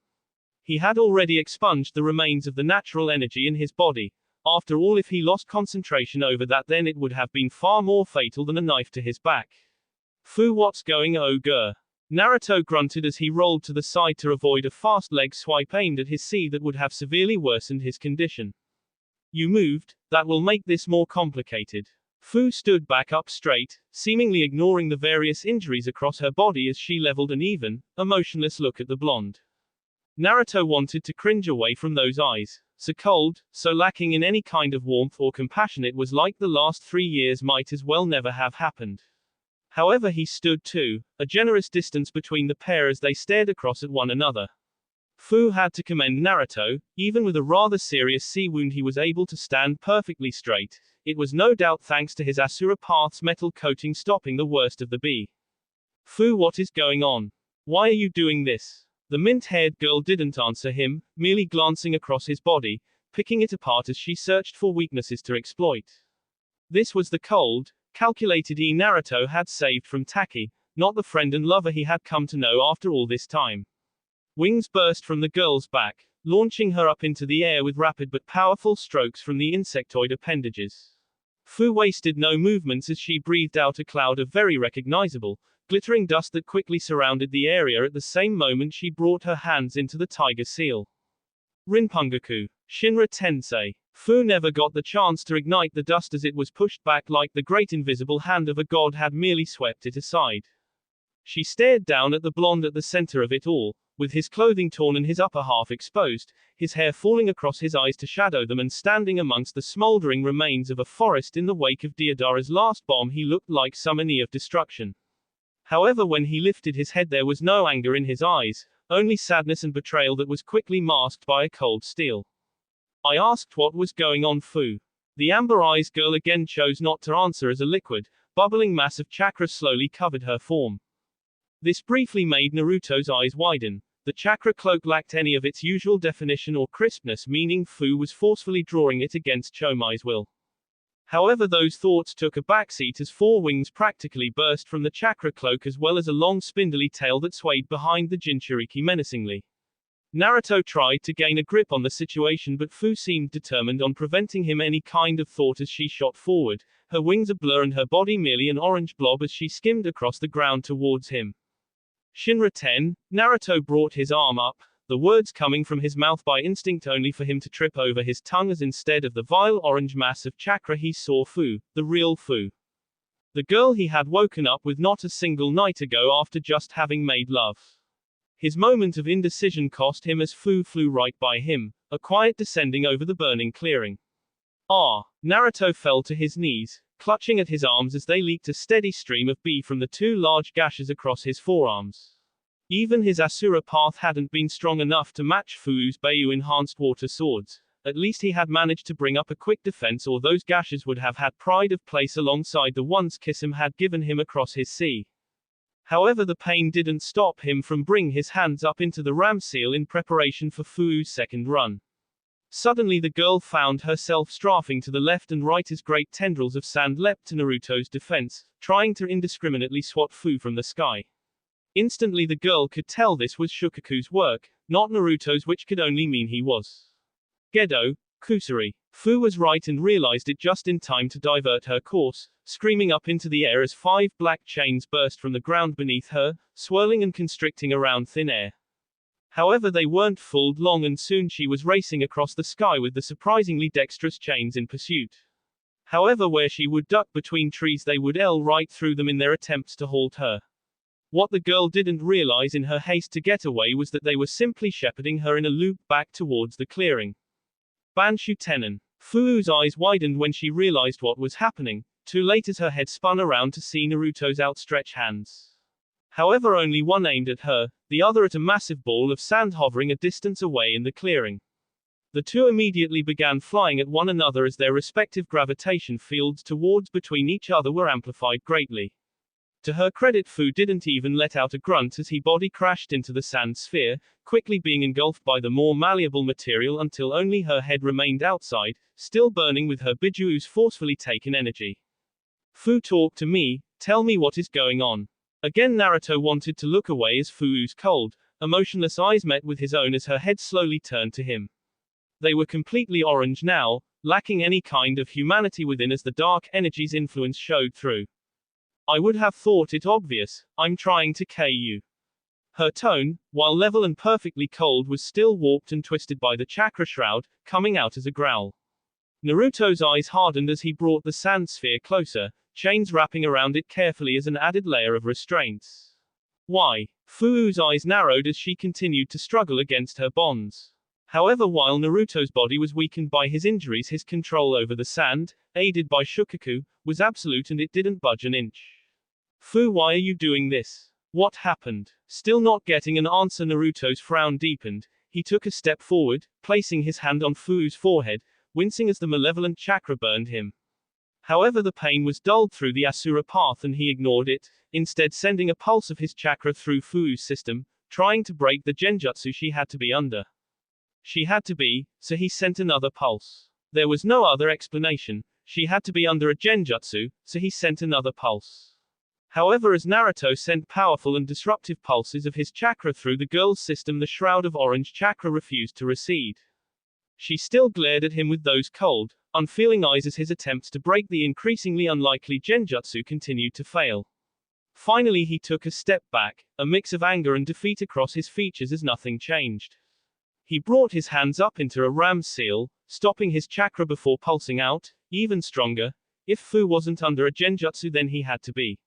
He had already expunged the remains of the natural energy in his body. After all, if he lost concentration over that, then it would have been far more fatal than a knife to his back. Fu, what's going on, girl? Naruto grunted as he rolled to the side to avoid a fast leg swipe aimed at his C that would have severely worsened his condition. You moved, that will make this more complicated. Fu stood back up straight, seemingly ignoring the various injuries across her body as she leveled an even, emotionless look at the blonde. Naruto wanted to cringe away from those eyes. So cold, so lacking in any kind of warmth or compassion, it was like the last 3 years might as well never have happened. However, he stood too, a generous distance between the pair as they stared across at one another. Fu had to commend Naruto, even with a rather serious sea wound he was able to stand perfectly straight. It was no doubt thanks to his Asura Path's metal coating stopping the worst of the bee. Fu, what is going on? Why are you doing this? The mint-haired girl didn't answer him, merely glancing across his body, picking it apart as she searched for weaknesses to exploit. This was the cold, calculated Naruto had saved from Taki, not the friend and lover he had come to know after all this time. Wings burst from the girl's back, launching her up into the air with rapid but powerful strokes from the insectoid appendages. Fu wasted no movements as she breathed out a cloud of very recognizable, glittering dust that quickly surrounded the area. At the same moment she brought her hands into the tiger seal. Rinpungaku. Shinra Tensei. Fu never got the chance to ignite the dust as it was pushed back like the great invisible hand of a god had merely swept it aside. She stared down at the blonde at the center of it all, with his clothing torn and his upper half exposed, his hair falling across his eyes to shadow them, and standing amongst the smoldering remains of a forest in the wake of Deodara's last bomb he looked like some enemy of destruction. However, when he lifted his head there was no anger in his eyes, only sadness and betrayal that was quickly masked by a cold steel. I asked what was going on, Fu. The amber-eyes girl again chose not to answer as a liquid, bubbling mass of chakra slowly covered her form. This briefly made Naruto's eyes widen. The chakra cloak lacked any of its usual definition or crispness, meaning Fu was forcefully drawing it against Chomai's will. However, those thoughts took a backseat as 4 wings practically burst from the chakra cloak, as well as a long spindly tail that swayed behind the Jinchuriki menacingly. Naruto tried to gain a grip on the situation, but Fu seemed determined on preventing him any kind of thought as she shot forward, her wings a blur and her body merely an orange blob as she skimmed across the ground towards him. Shinra Ten. Naruto brought his arm up, the words coming from his mouth by instinct only for him to trip over his tongue as instead of the vile orange mass of chakra he saw Fu, the real Fu. The girl he had woken up with not a single night ago after just having made love. His moment of indecision cost him as Fu flew right by him, a quiet descending over the burning clearing. Ah! Naruto fell to his knees, clutching at his arms as they leaked a steady stream of B from the 2 large gashes across his forearms. Even his Asura Path hadn't been strong enough to match Fu's Beiyu enhanced water swords. At least he had managed to bring up a quick defense, or those gashes would have had pride of place alongside the ones Kisame had given him across his C. However, the pain didn't stop him from bringing his hands up into the ram seal in preparation for Fu's second run. Suddenly the girl found herself strafing to the left and right as great tendrils of sand leapt to Naruto's defense, trying to indiscriminately swat Fu from the sky. Instantly the girl could tell this was Shukaku's work, not Naruto's, which could only mean he was Gedo, Kusari. Fu was right and realized it just in time to divert her course, screaming up into the air as 5 black chains burst from the ground beneath her, swirling and constricting around thin air. However, they weren't fooled long, and soon she was racing across the sky with the surprisingly dexterous chains in pursuit. However, where she would duck between trees they would ell right through them in their attempts to halt her. What the girl didn't realize in her haste to get away was that they were simply shepherding her in a loop back towards the clearing. Banshu Tenon. Fu's eyes widened when she realized what was happening, too late as her head spun around to see Naruto's outstretched hands. However, only one aimed at her, the other at a massive ball of sand hovering a distance away in the clearing. The 2 immediately began flying at one another as their respective gravitation fields towards between each other were amplified greatly. To her credit, Fu didn't even let out a grunt as he body crashed into the sand sphere, quickly being engulfed by the more malleable material until only her head remained outside, still burning with her Bijuu's forcefully taken energy. Fu, talk to me, tell me what is going on. Again Naruto wanted to look away as Fu's cold, emotionless eyes met with his own as her head slowly turned to him. They were completely orange now, lacking any kind of humanity within as the dark energy's influence showed through. I would have thought it obvious, I'm trying to kill you. Her tone, while level and perfectly cold, was still warped and twisted by the chakra shroud, coming out as a growl. Naruto's eyes hardened as he brought the sand sphere closer, chains wrapping around it carefully as an added layer of restraints. Why? Fuu's eyes narrowed as she continued to struggle against her bonds. However, while Naruto's body was weakened by his injuries, his control over the sand, aided by Shukaku, was absolute and it didn't budge an inch. Fu, why are you doing this? What happened? Still not getting an answer, Naruto's frown deepened. He took a step forward, placing his hand on Fuu's forehead, wincing as the malevolent chakra burned him. However, the pain was dulled through the Asura path and he ignored it, instead sending a pulse of his chakra through Fuu's system, trying to break the genjutsu she had to be under. She had to be, so he sent another pulse. There was no other explanation. She had to be under a genjutsu, so he sent another pulse. However, as Naruto sent powerful and disruptive pulses of his chakra through the girl's system, the shroud of orange chakra refused to recede. She still glared at him with those cold, unfeeling eyes as his attempts to break the increasingly unlikely genjutsu continued to fail. Finally, he took a step back, a mix of anger and defeat across his features as nothing changed. He brought his hands up into a ram seal, stopping his chakra before pulsing out, even stronger. If Fu wasn't under a genjutsu, then he had to be.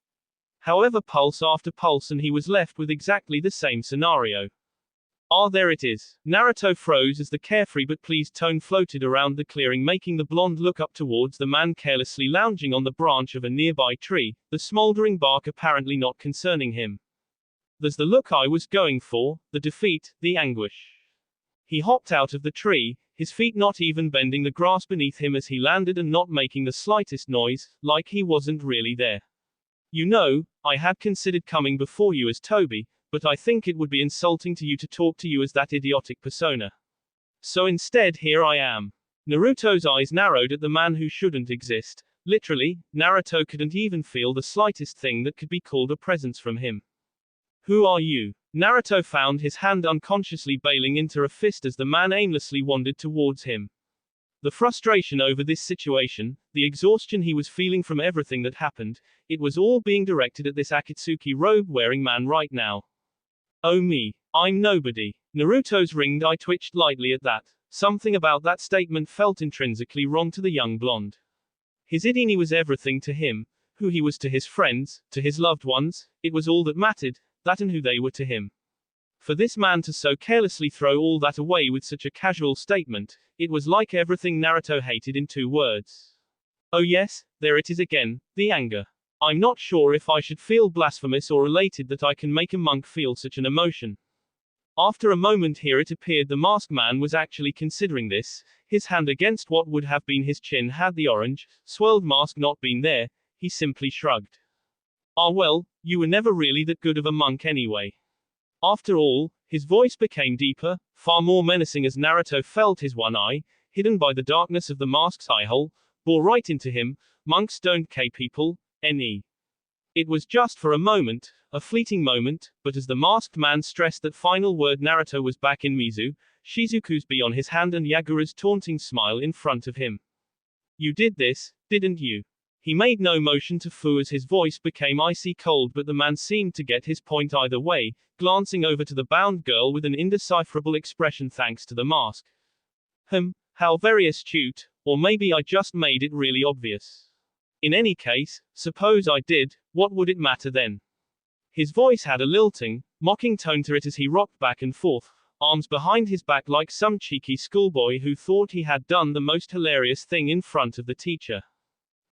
However, pulse after pulse and he was left with exactly the same scenario. Ah, there it is. Naruto froze as the carefree but pleased tone floated around the clearing, making the blonde look up towards the man carelessly lounging on the branch of a nearby tree, the smoldering bark apparently not concerning him. There's the look I was going for, the defeat, the anguish. He hopped out of the tree, his feet not even bending the grass beneath him as he landed and not making the slightest noise, like he wasn't really there. You know, I had considered coming before you as Toby, but I think it would be insulting to you to talk to you as that idiotic persona. So instead, here I am. Naruto's eyes narrowed at the man who shouldn't exist. Literally, Naruto couldn't even feel the slightest thing that could be called a presence from him. Who are you? Naruto found his hand unconsciously bailing into a fist as the man aimlessly wandered towards him. The frustration over this situation, the exhaustion he was feeling from everything that happened, it was all being directed at this Akatsuki robe-wearing man right now. Oh me, I'm nobody. Naruto's ringed eye twitched lightly at that. Something about that statement felt intrinsically wrong to the young blonde. His Idini was everything to him, who he was to his friends, to his loved ones, it was all that mattered, that and who they were to him. For this man to so carelessly throw all that away with such a casual statement, it was like everything Naruto hated in 2 words. Oh yes, there it is again, the anger. I'm not sure if I should feel blasphemous or elated that I can make a monk feel such an emotion. After a moment here it appeared the masked man was actually considering this, his hand against what would have been his chin had the orange, swirled mask not been there, he simply shrugged. Ah well, you were never really that good of a monk anyway. After all, his voice became deeper, far more menacing as Naruto felt his one eye, hidden by the darkness of the mask's eyehole, bore right into him. Monks don't kill people, ne. It was just for a moment, a fleeting moment, but as the masked man stressed that final word, Naruto was back in Mizu, Shizuku's bee on his hand and Yagura's taunting smile in front of him. You did this, didn't you? He made no motion to Fu as his voice became icy cold, but the man seemed to get his point either way, glancing over to the bound girl with an indecipherable expression thanks to the mask. How very astute, or maybe I just made it really obvious. In any case, suppose I did, what would it matter then? His voice had a lilting, mocking tone to it as he rocked back and forth, arms behind his back like some cheeky schoolboy who thought he had done the most hilarious thing in front of the teacher.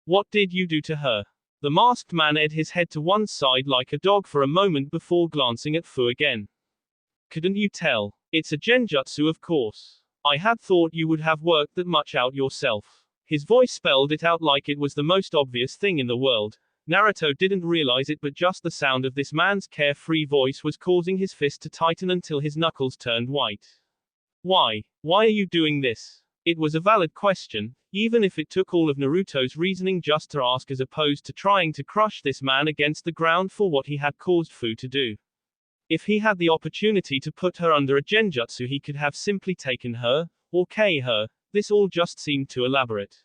What did you do to her? The masked man edged his head to one side like a dog for a moment before glancing at Fu again. Couldn't you tell? It's a genjutsu, of course. I had thought you would have worked that much out yourself. His voice spelled it out like it was the most obvious thing in the world. Naruto didn't realize it, but just the sound of this man's carefree voice was causing his fist to tighten until his knuckles turned white. Why? Why are you doing this? It was a valid question, even if it took all of Naruto's reasoning just to ask, as opposed to trying to crush this man against the ground for what he had caused Fu to do. If he had the opportunity to put her under a genjutsu, he could have simply taken her, or K her. This all just seemed too elaborate.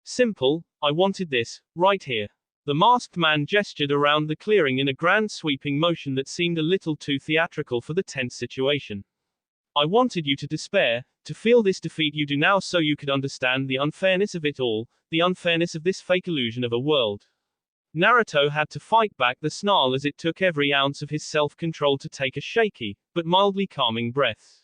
Simple, I wanted this, right here. The masked man gestured around the clearing in a grand sweeping motion that seemed a little too theatrical for the tense situation. I wanted you to despair, to feel this defeat you do now so you could understand the unfairness of it all, the unfairness of this fake illusion of a world. Naruto had to fight back the snarl as it took every ounce of his self-control to take a shaky, but mildly calming breath.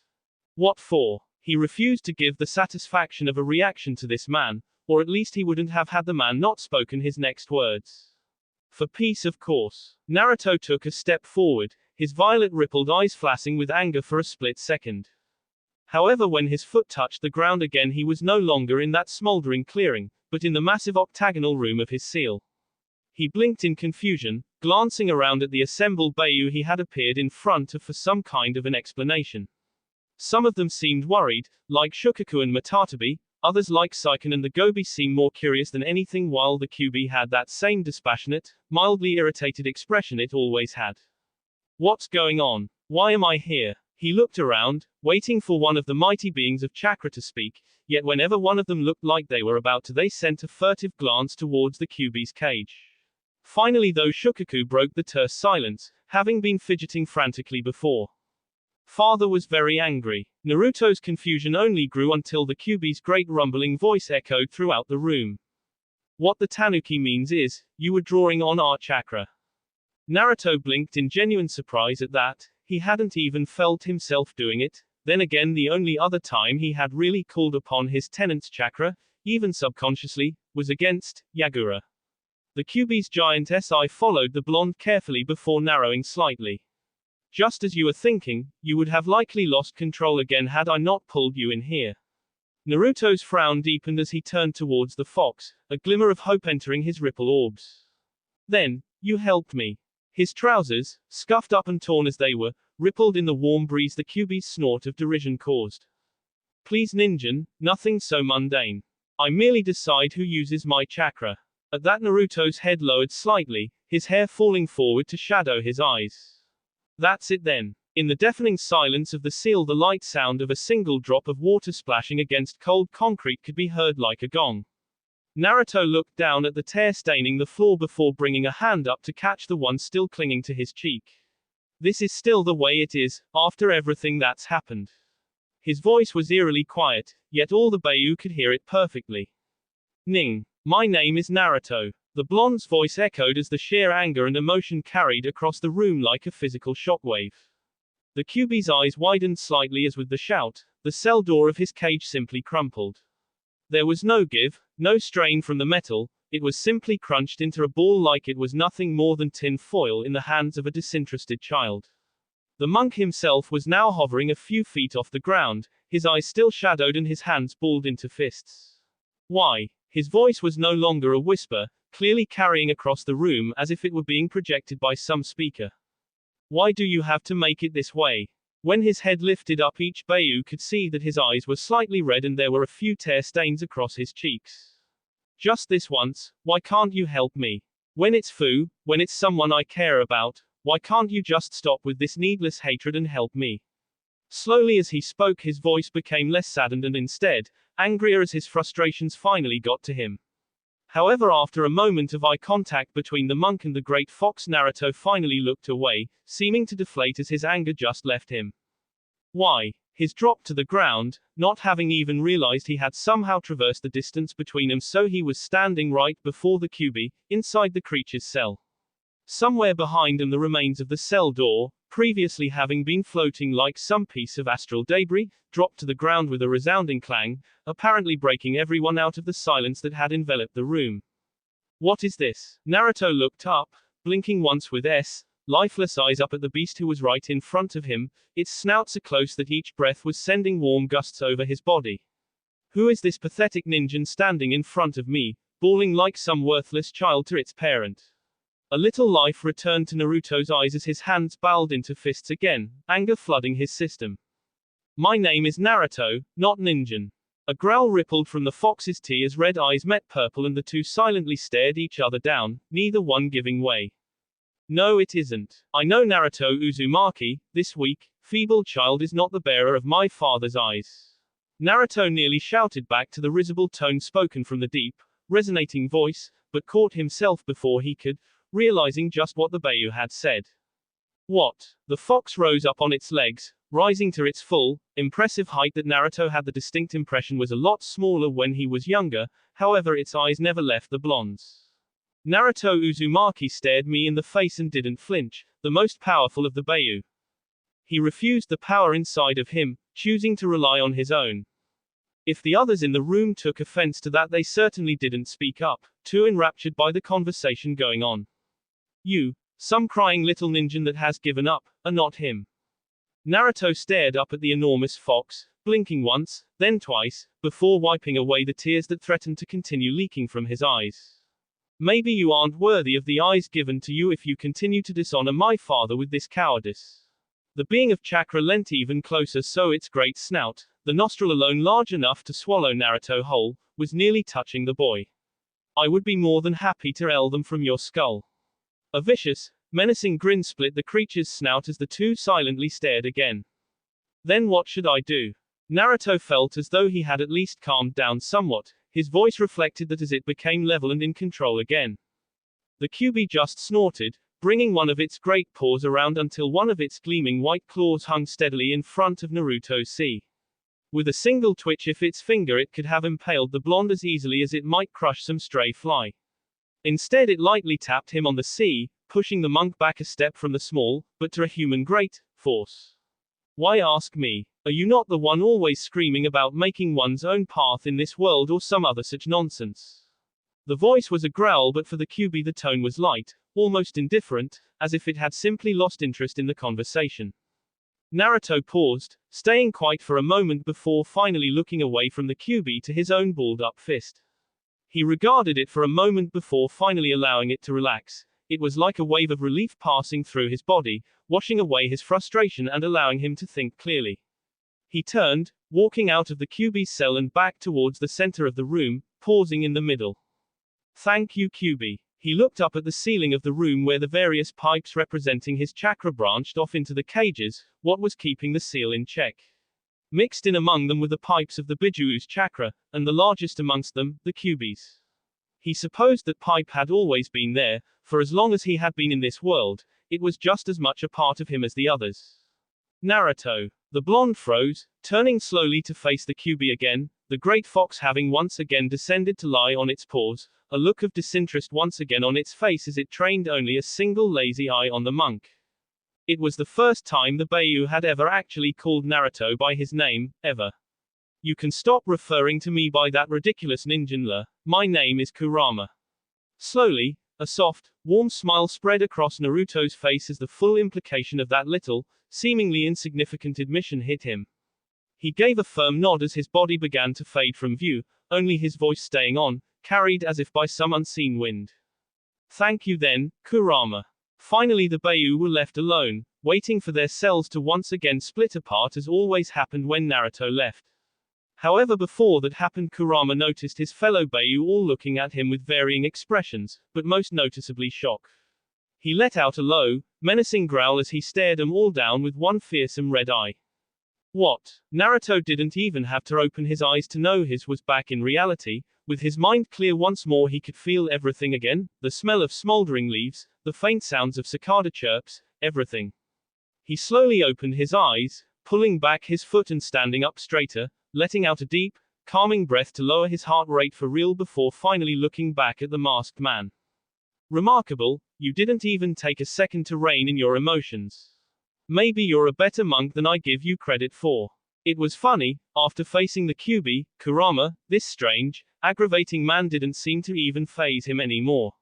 What for? He refused to give the satisfaction of a reaction to this man, or at least he wouldn't have had the man not spoken his next words. For peace, of course. Naruto took a step forward, his violet-rippled eyes flashing with anger for a split second. However, when his foot touched the ground again, he was no longer in that smoldering clearing, but in the massive octagonal room of his seal. He blinked in confusion, glancing around at the assembled Beiyu he had appeared in front of for some kind of an explanation. Some of them seemed worried, like Shukaku and Matatabi, others like Saiken and the Gobi seemed more curious than anything, while the Kyuubi had that same dispassionate, mildly irritated expression it always had. What's going on? Why am I here? He looked around, waiting for one of the mighty beings of chakra to speak, yet whenever one of them looked like they were about to, they sent a furtive glance towards the Kyuubi's cage. Finally, though, Shukaku broke the terse silence, having been fidgeting frantically before. Father was very angry. Naruto's confusion only grew until the Kyuubi's great rumbling voice echoed throughout the room. What the tanuki means is, you were drawing on our chakra. Naruto blinked in genuine surprise at that. He hadn't even felt himself doing it. Then again, the only other time he had really called upon his tenant's chakra, even subconsciously, was against Yagura. The Kyuubi's giant eye followed the blonde carefully before narrowing slightly. Just as you were thinking, you would have likely lost control again had I not pulled you in here. Naruto's frown deepened as he turned towards the fox, a glimmer of hope entering his ripple orbs. Then, you helped me. His trousers, scuffed up and torn as they were, rippled in the warm breeze the Kyuubi's snort of derision caused. Please, Ninjan, nothing so mundane. I merely decide who uses my chakra. At that, Naruto's head lowered slightly, his hair falling forward to shadow his eyes. That's it then. In the deafening silence of the seal, the light sound of a single drop of water splashing against cold concrete could be heard like a gong. Naruto looked down at the tear staining the floor before bringing a hand up to catch the one still clinging to his cheek. This is still the way it is, after everything that's happened. His voice was eerily quiet, yet all the Beiyu could hear it perfectly. Ning. My name is Naruto. The blonde's voice echoed as the sheer anger and emotion carried across the room like a physical shockwave. The Kyuubi's eyes widened slightly as with the shout, the cell door of his cage simply crumpled. There was no give, no strain from the metal, it was simply crunched into a ball like it was nothing more than tin foil in the hands of a disinterested child. The monk himself was now hovering a few feet off the ground, his eyes still shadowed and his hands balled into fists. Why? His voice was no longer a whisper, clearly carrying across the room as if it were being projected by some speaker. Why do you have to make it this way? When his head lifted up, each Beiyu could see that his eyes were slightly red and there were a few tear stains across his cheeks. Just this once, why can't you help me? When it's Fu, when it's someone I care about, why can't you just stop with this needless hatred and help me? Slowly as he spoke, his voice became less saddened and instead, angrier as his frustrations finally got to him. However, after a moment of eye contact between the monk and the great fox, Naruto finally looked away, seeming to deflate as his anger just left him. Why? His drop to the ground, not having even realized he had somehow traversed the distance between them, so he was standing right before the Kyuubi, inside the creature's cell. Somewhere behind him the remains of the cell door, previously having been floating like some piece of astral debris, dropped to the ground with a resounding clang, apparently breaking everyone out of the silence that had enveloped the room. What is this? Naruto looked up, blinking once with lifeless eyes up at the beast who was right in front of him, its snout so close that each breath was sending warm gusts over his body. Who is this pathetic ninja standing in front of me, bawling like some worthless child to its parent? A little life returned to Naruto's eyes as his hands balled into fists again, anger flooding his system. My name is Naruto, not Ninjan. A growl rippled from the fox's tea as red eyes met purple and the two silently stared each other down, neither one giving way. No, it isn't. I know Naruto Uzumaki, this weak, feeble child is not the bearer of my father's eyes. Naruto nearly shouted back to the risible tone spoken from the deep, resonating voice, but caught himself before he could, realizing just what the Bayou had said. What? The fox rose up on its legs, rising to its full, impressive height that Naruto had the distinct impression was a lot smaller when he was younger, however its eyes never left the blonde's. Naruto Uzumaki stared me in the face and didn't flinch, the most powerful of the Bayou. He refused the power inside of him, choosing to rely on his own. If the others in the room took offense to that, they certainly didn't speak up, too enraptured by the conversation going on. You, some crying little ninja that has given up, are not him. Naruto stared up at the enormous fox, blinking once, then twice, before wiping away the tears that threatened to continue leaking from his eyes. Maybe you aren't worthy of the eyes given to you if you continue to dishonor my father with this cowardice. The being of chakra leant even closer, so its great snout, the nostril alone large enough to swallow Naruto whole, was nearly touching the boy. I would be more than happy to ell them from your skull. A vicious, menacing grin split the creature's snout as the two silently stared again. Then what should I do? Naruto felt as though he had at least calmed down somewhat. His voice reflected that as it became level and in control again. The Kyuubi just snorted, bringing one of its great paws around until one of its gleaming white claws hung steadily in front of Naruto's sea. With a single twitch of its finger it could have impaled the blonde as easily as it might crush some stray fly. Instead it lightly tapped him on the sea, pushing the monk back a step from the small, but to a human great, force. Why ask me? Are you not the one always screaming about making one's own path in this world or some other such nonsense? The voice was a growl, but for the Kyuubi the tone was light, almost indifferent, as if it had simply lost interest in the conversation. Naruto paused, staying quiet for a moment before finally looking away from the Kyuubi to his own balled-up fist. He regarded it for a moment before finally allowing it to relax. It was like a wave of relief passing through his body, washing away his frustration and allowing him to think clearly. He turned, walking out of the Kyuubi's cell and back towards the center of the room, pausing in the middle. Thank you, Kyuubi. He looked up at the ceiling of the room where the various pipes representing his chakra branched off into the cages, what was keeping the seal in check. Mixed in among them were the pipes of the Bijuu's chakra, and the largest amongst them, the Kyuubi's. He supposed that pipe had always been there, for as long as he had been in this world, it was just as much a part of him as the others. Naruto. The blonde froze, turning slowly to face the Kyuubi again, the great fox having once again descended to lie on its paws, a look of disinterest once again on its face as it trained only a single lazy eye on the monk. It was the first time the Bayou had ever actually called Naruto by his name, ever. You can stop referring to me by that ridiculous ninja. My name is Kurama. Slowly, a soft, warm smile spread across Naruto's face as the full implication of that little, seemingly insignificant admission hit him. He gave a firm nod as his body began to fade from view, only his voice staying on, carried as if by some unseen wind. Thank you then, Kurama. Finally the Bayou were left alone, waiting for their cells to once again split apart as always happened when Naruto left. However, before that happened, Kurama noticed his fellow Bayou all looking at him with varying expressions, but most noticeably shock. He let out a low, menacing growl as he stared them all down with one fearsome red eye. What? Naruto didn't even have to open his eyes to know his was back in reality. With his mind clear once more he could feel everything again, the smell of smoldering leaves, the faint sounds of cicada chirps, everything. He slowly opened his eyes, pulling back his foot and standing up straighter, letting out a deep, calming breath to lower his heart rate for real before finally looking back at the masked man. Remarkable, you didn't even take a second to rein in your emotions. Maybe you're a better monk than I give you credit for. It was funny, after facing the Kyuubi, Kurama, this strange, aggravating man didn't seem to even faze him anymore.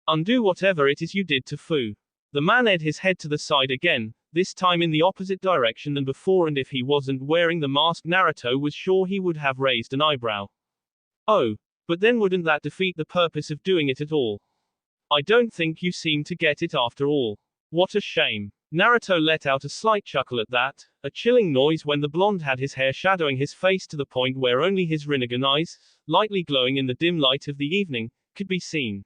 Undo whatever it is you did to Fu. The man edged his head to the side again, this time in the opposite direction than before, and if he wasn't wearing the mask, Naruto was sure he would have raised an eyebrow. Oh, but then wouldn't that defeat the purpose of doing it at all? I don't think you seem to get it after all. What a shame. Naruto let out a slight chuckle at that, a chilling noise when the blonde had his hair shadowing his face to the point where only his Rinnegan eyes, lightly glowing in the dim light of the evening, could be seen.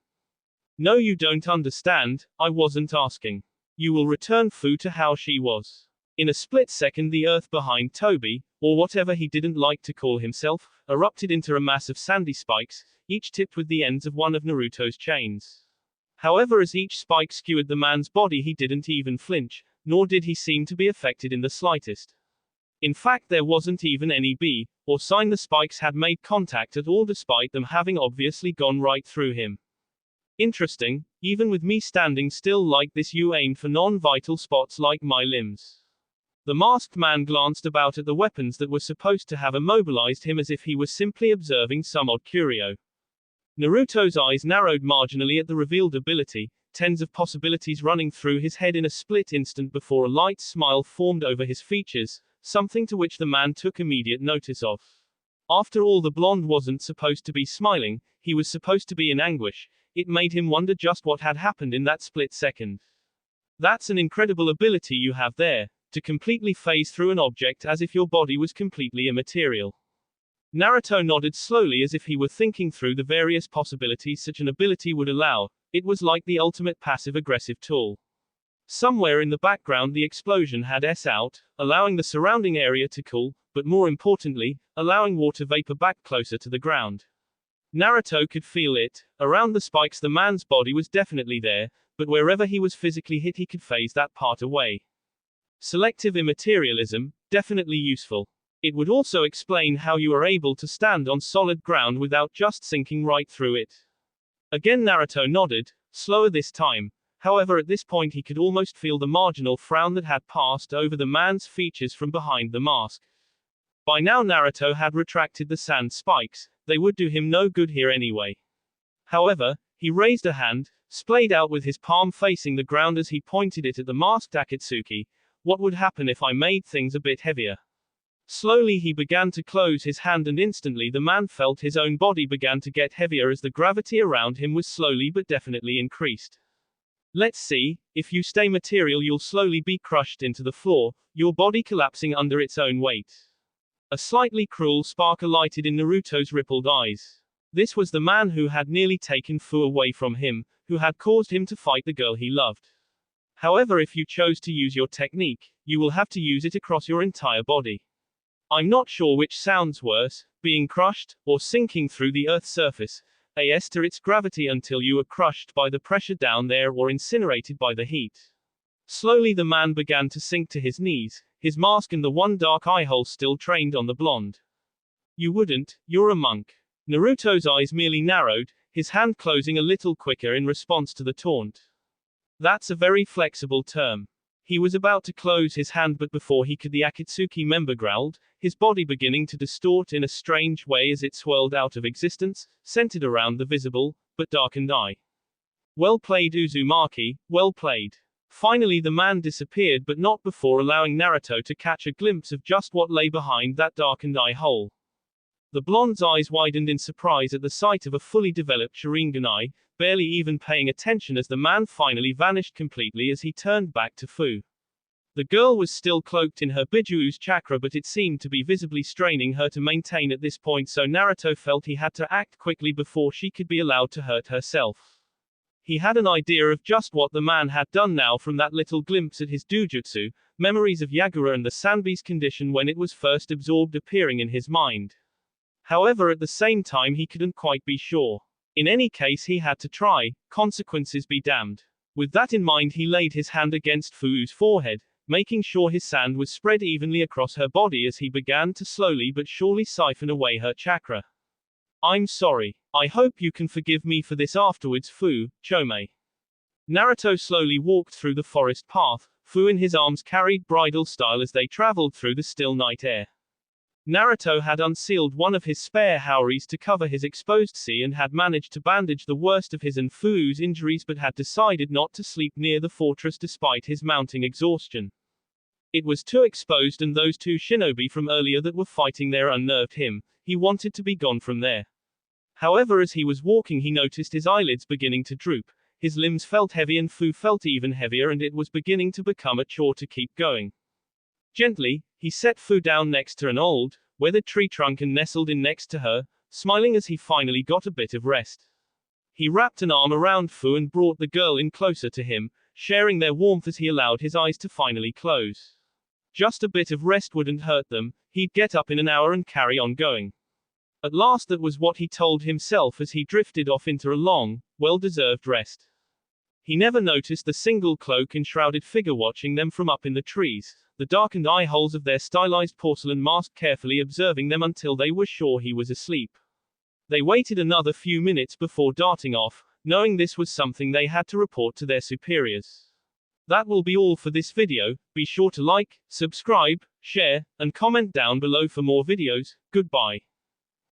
No, you don't understand, I wasn't asking. You will return Fu to how she was. In a split second the earth behind Toby, or whatever he didn't like to call himself, erupted into a mass of sandy spikes, each tipped with the ends of one of Naruto's chains. However, as each spike skewered the man's body, he didn't even flinch, nor did he seem to be affected in the slightest. In fact, there wasn't even any or sign the spikes had made contact at all, despite them having obviously gone right through him. Interesting, even with me standing still like this, you aimed for non-vital spots like my limbs. The masked man glanced about at the weapons that were supposed to have immobilized him as if he was simply observing some odd curio. Naruto's eyes narrowed marginally at the revealed ability, tens of possibilities running through his head in a split instant before a light smile formed over his features, something to which the man took immediate notice of. After all, the blonde wasn't supposed to be smiling, he was supposed to be in anguish. It made him wonder just what had happened in that split second. That's an incredible ability you have there, to completely phase through an object as if your body was completely immaterial. Naruto nodded slowly as if he were thinking through the various possibilities such an ability would allow. It was like the ultimate passive-aggressive tool. Somewhere in the background the explosion had out, allowing the surrounding area to cool, but more importantly, allowing water vapor back closer to the ground. Naruto could feel it. Around the spikes the man's body was definitely there, but wherever he was physically hit he could phase that part away. Selective immaterialism, definitely useful. It would also explain how you are able to stand on solid ground without just sinking right through it. Again Naruto nodded, slower this time. However, at this point he could almost feel the marginal frown that had passed over the man's features from behind the mask. By now Naruto had retracted the sand spikes, they would do him no good here anyway. However, he raised a hand, splayed out with his palm facing the ground as he pointed it at the masked Akatsuki. What would happen if I made things a bit heavier? Slowly he began to close his hand and instantly the man felt his own body began to get heavier as the gravity around him was slowly but definitely increased. Let's see, if you stay material you'll slowly be crushed into the floor, your body collapsing under its own weight. A slightly cruel spark alighted in Naruto's rippled eyes. This was the man who had nearly taken Fu away from him, who had caused him to fight the girl he loved. However, if you chose to use your technique, you will have to use it across your entire body. I'm not sure which sounds worse, being crushed, or sinking through the Earth's surface, as to its gravity until you are crushed by the pressure down there or incinerated by the heat. Slowly the man began to sink to his knees, his mask and the one dark eyehole still trained on the blonde. You wouldn't, you're a monk. Naruto's eyes merely narrowed, his hand closing a little quicker in response to the taunt. That's a very flexible term. He was about to close his hand but before he could the Akatsuki member growled, his body beginning to distort in a strange way as it swirled out of existence, centered around the visible, but darkened eye. Well played Uzumaki, well played. Finally the man disappeared but not before allowing Naruto to catch a glimpse of just what lay behind that darkened eye hole. The blonde's eyes widened in surprise at the sight of a fully developed Sharingan, barely even paying attention as the man finally vanished completely as he turned back to Fu. The girl was still cloaked in her Bijuu's chakra but it seemed to be visibly straining her to maintain at this point, so Naruto felt he had to act quickly before she could be allowed to hurt herself. He had an idea of just what the man had done now from that little glimpse at his doujutsu, memories of Yagura and the Sanbi's condition when it was first absorbed appearing in his mind. However, at the same time he couldn't quite be sure. In any case he had to try, consequences be damned. With that in mind he laid his hand against Fu's forehead, making sure his sand was spread evenly across her body as he began to slowly but surely siphon away her chakra. I'm sorry. I hope you can forgive me for this afterwards, Fu, Chome. Naruto slowly walked through the forest path, Fu in his arms carried bridal style as they traveled through the still night air. Naruto had unsealed one of his spare houris to cover his exposed sea and had managed to bandage the worst of his and Fu's injuries but had decided not to sleep near the fortress despite his mounting exhaustion. It was too exposed and those two shinobi from earlier that were fighting there unnerved him, he wanted to be gone from there. However, as he was walking he noticed his eyelids beginning to droop, his limbs felt heavy and Fu felt even heavier and it was beginning to become a chore to keep going. Gently, he set Fu down next to an old, weathered tree trunk and nestled in next to her, smiling as he finally got a bit of rest. He wrapped an arm around Fu and brought the girl in closer to him, sharing their warmth as he allowed his eyes to finally close. Just a bit of rest wouldn't hurt them, he'd get up in an hour and carry on going. At last that was what he told himself as he drifted off into a long, well-deserved rest. He never noticed the single cloak-enshrouded figure watching them from up in the trees, the darkened eye holes of their stylized porcelain mask carefully observing them until they were sure he was asleep. They waited another few minutes before darting off, knowing this was something they had to report to their superiors. That will be all for this video. Be sure to like, subscribe, share, and comment down below for more videos. Goodbye.